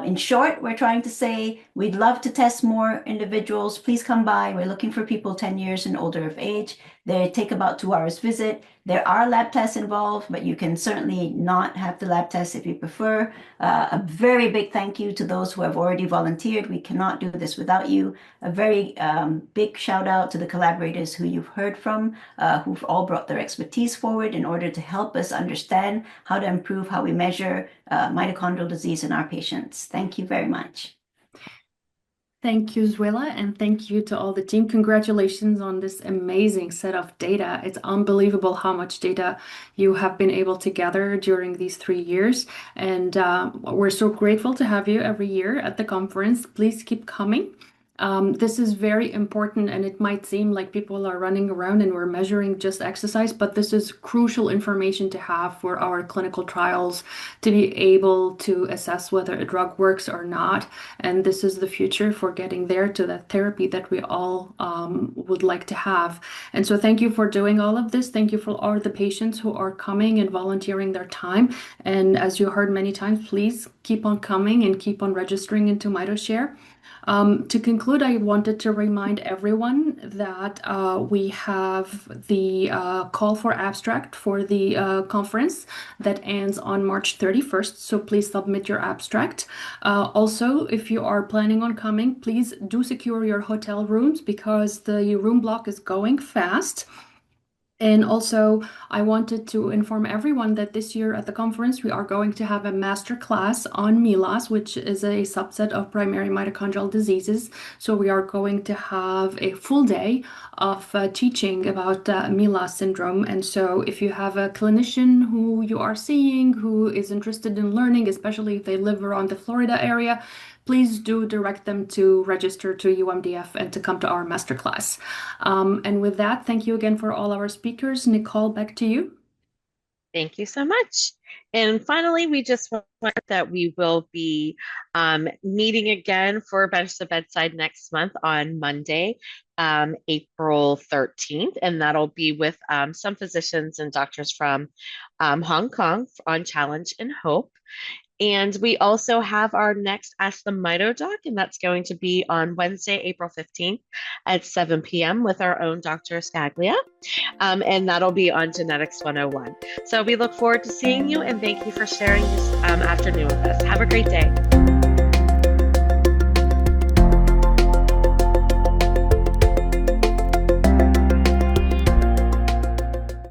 in short, we're trying to say we'd love to test more individuals. Please come by. We're looking for people 10 years and older of age. They take about 2 hours visit. There are lab tests involved, but you can certainly not have the lab tests if you prefer. A very big thank you to those who have already volunteered. We cannot do this without you. A very big shout out to the collaborators who you've heard from, who've all brought their expertise forward in order to help us understand how to improve how we measure mitochondrial disease in our patients. Thank you very much. Thank you, Zwela, and thank you to all the team. Congratulations on this amazing set of data. It's unbelievable how much data you have been able to gather during these 3 years. And we're so grateful to have you every year at the conference. Please keep coming. This is very important, and it might seem like people are running around and we're measuring just exercise, but this is crucial information to have for our clinical trials to be able to assess whether a drug works or not. And this is the future for getting there to that therapy that we all would like to have. And so thank you for doing all of this. Thank you for all the patients who are coming and volunteering their time. And as you heard many times, please keep on coming and keep on registering into MitoShare. To conclude, I wanted to remind everyone that we have the call for abstract for the conference that ends on March 31st, so please submit your abstract. Also, if you are planning on coming, please do secure your hotel rooms because the room block is going fast. And also, I wanted to inform everyone that this year at the conference, we are going to have a master class on MELAS, which is a subset of primary mitochondrial diseases. So we are going to have a full day of teaching about MELAS syndrome. And so if you have a clinician who you are seeing who is interested in learning, especially if they live around the Florida area, please do direct them to register to UMDF and to come to our masterclass. And with that, thank you again for all our speakers. Nicole, back to you. Thank you so much. And finally, we just want that we will be meeting again for Bench to Bedside next month on Monday, April 13th. And that'll be with some physicians and doctors from Hong Kong on Challenge and Hope. And we also have our next Ask the Mito Doc, and that's going to be on Wednesday, April 15th at 7 p.m. with our own Dr. Scaglia. And that'll be on Genetics 101. So we look forward to seeing you, and thank you for sharing this afternoon with us. Have a great day.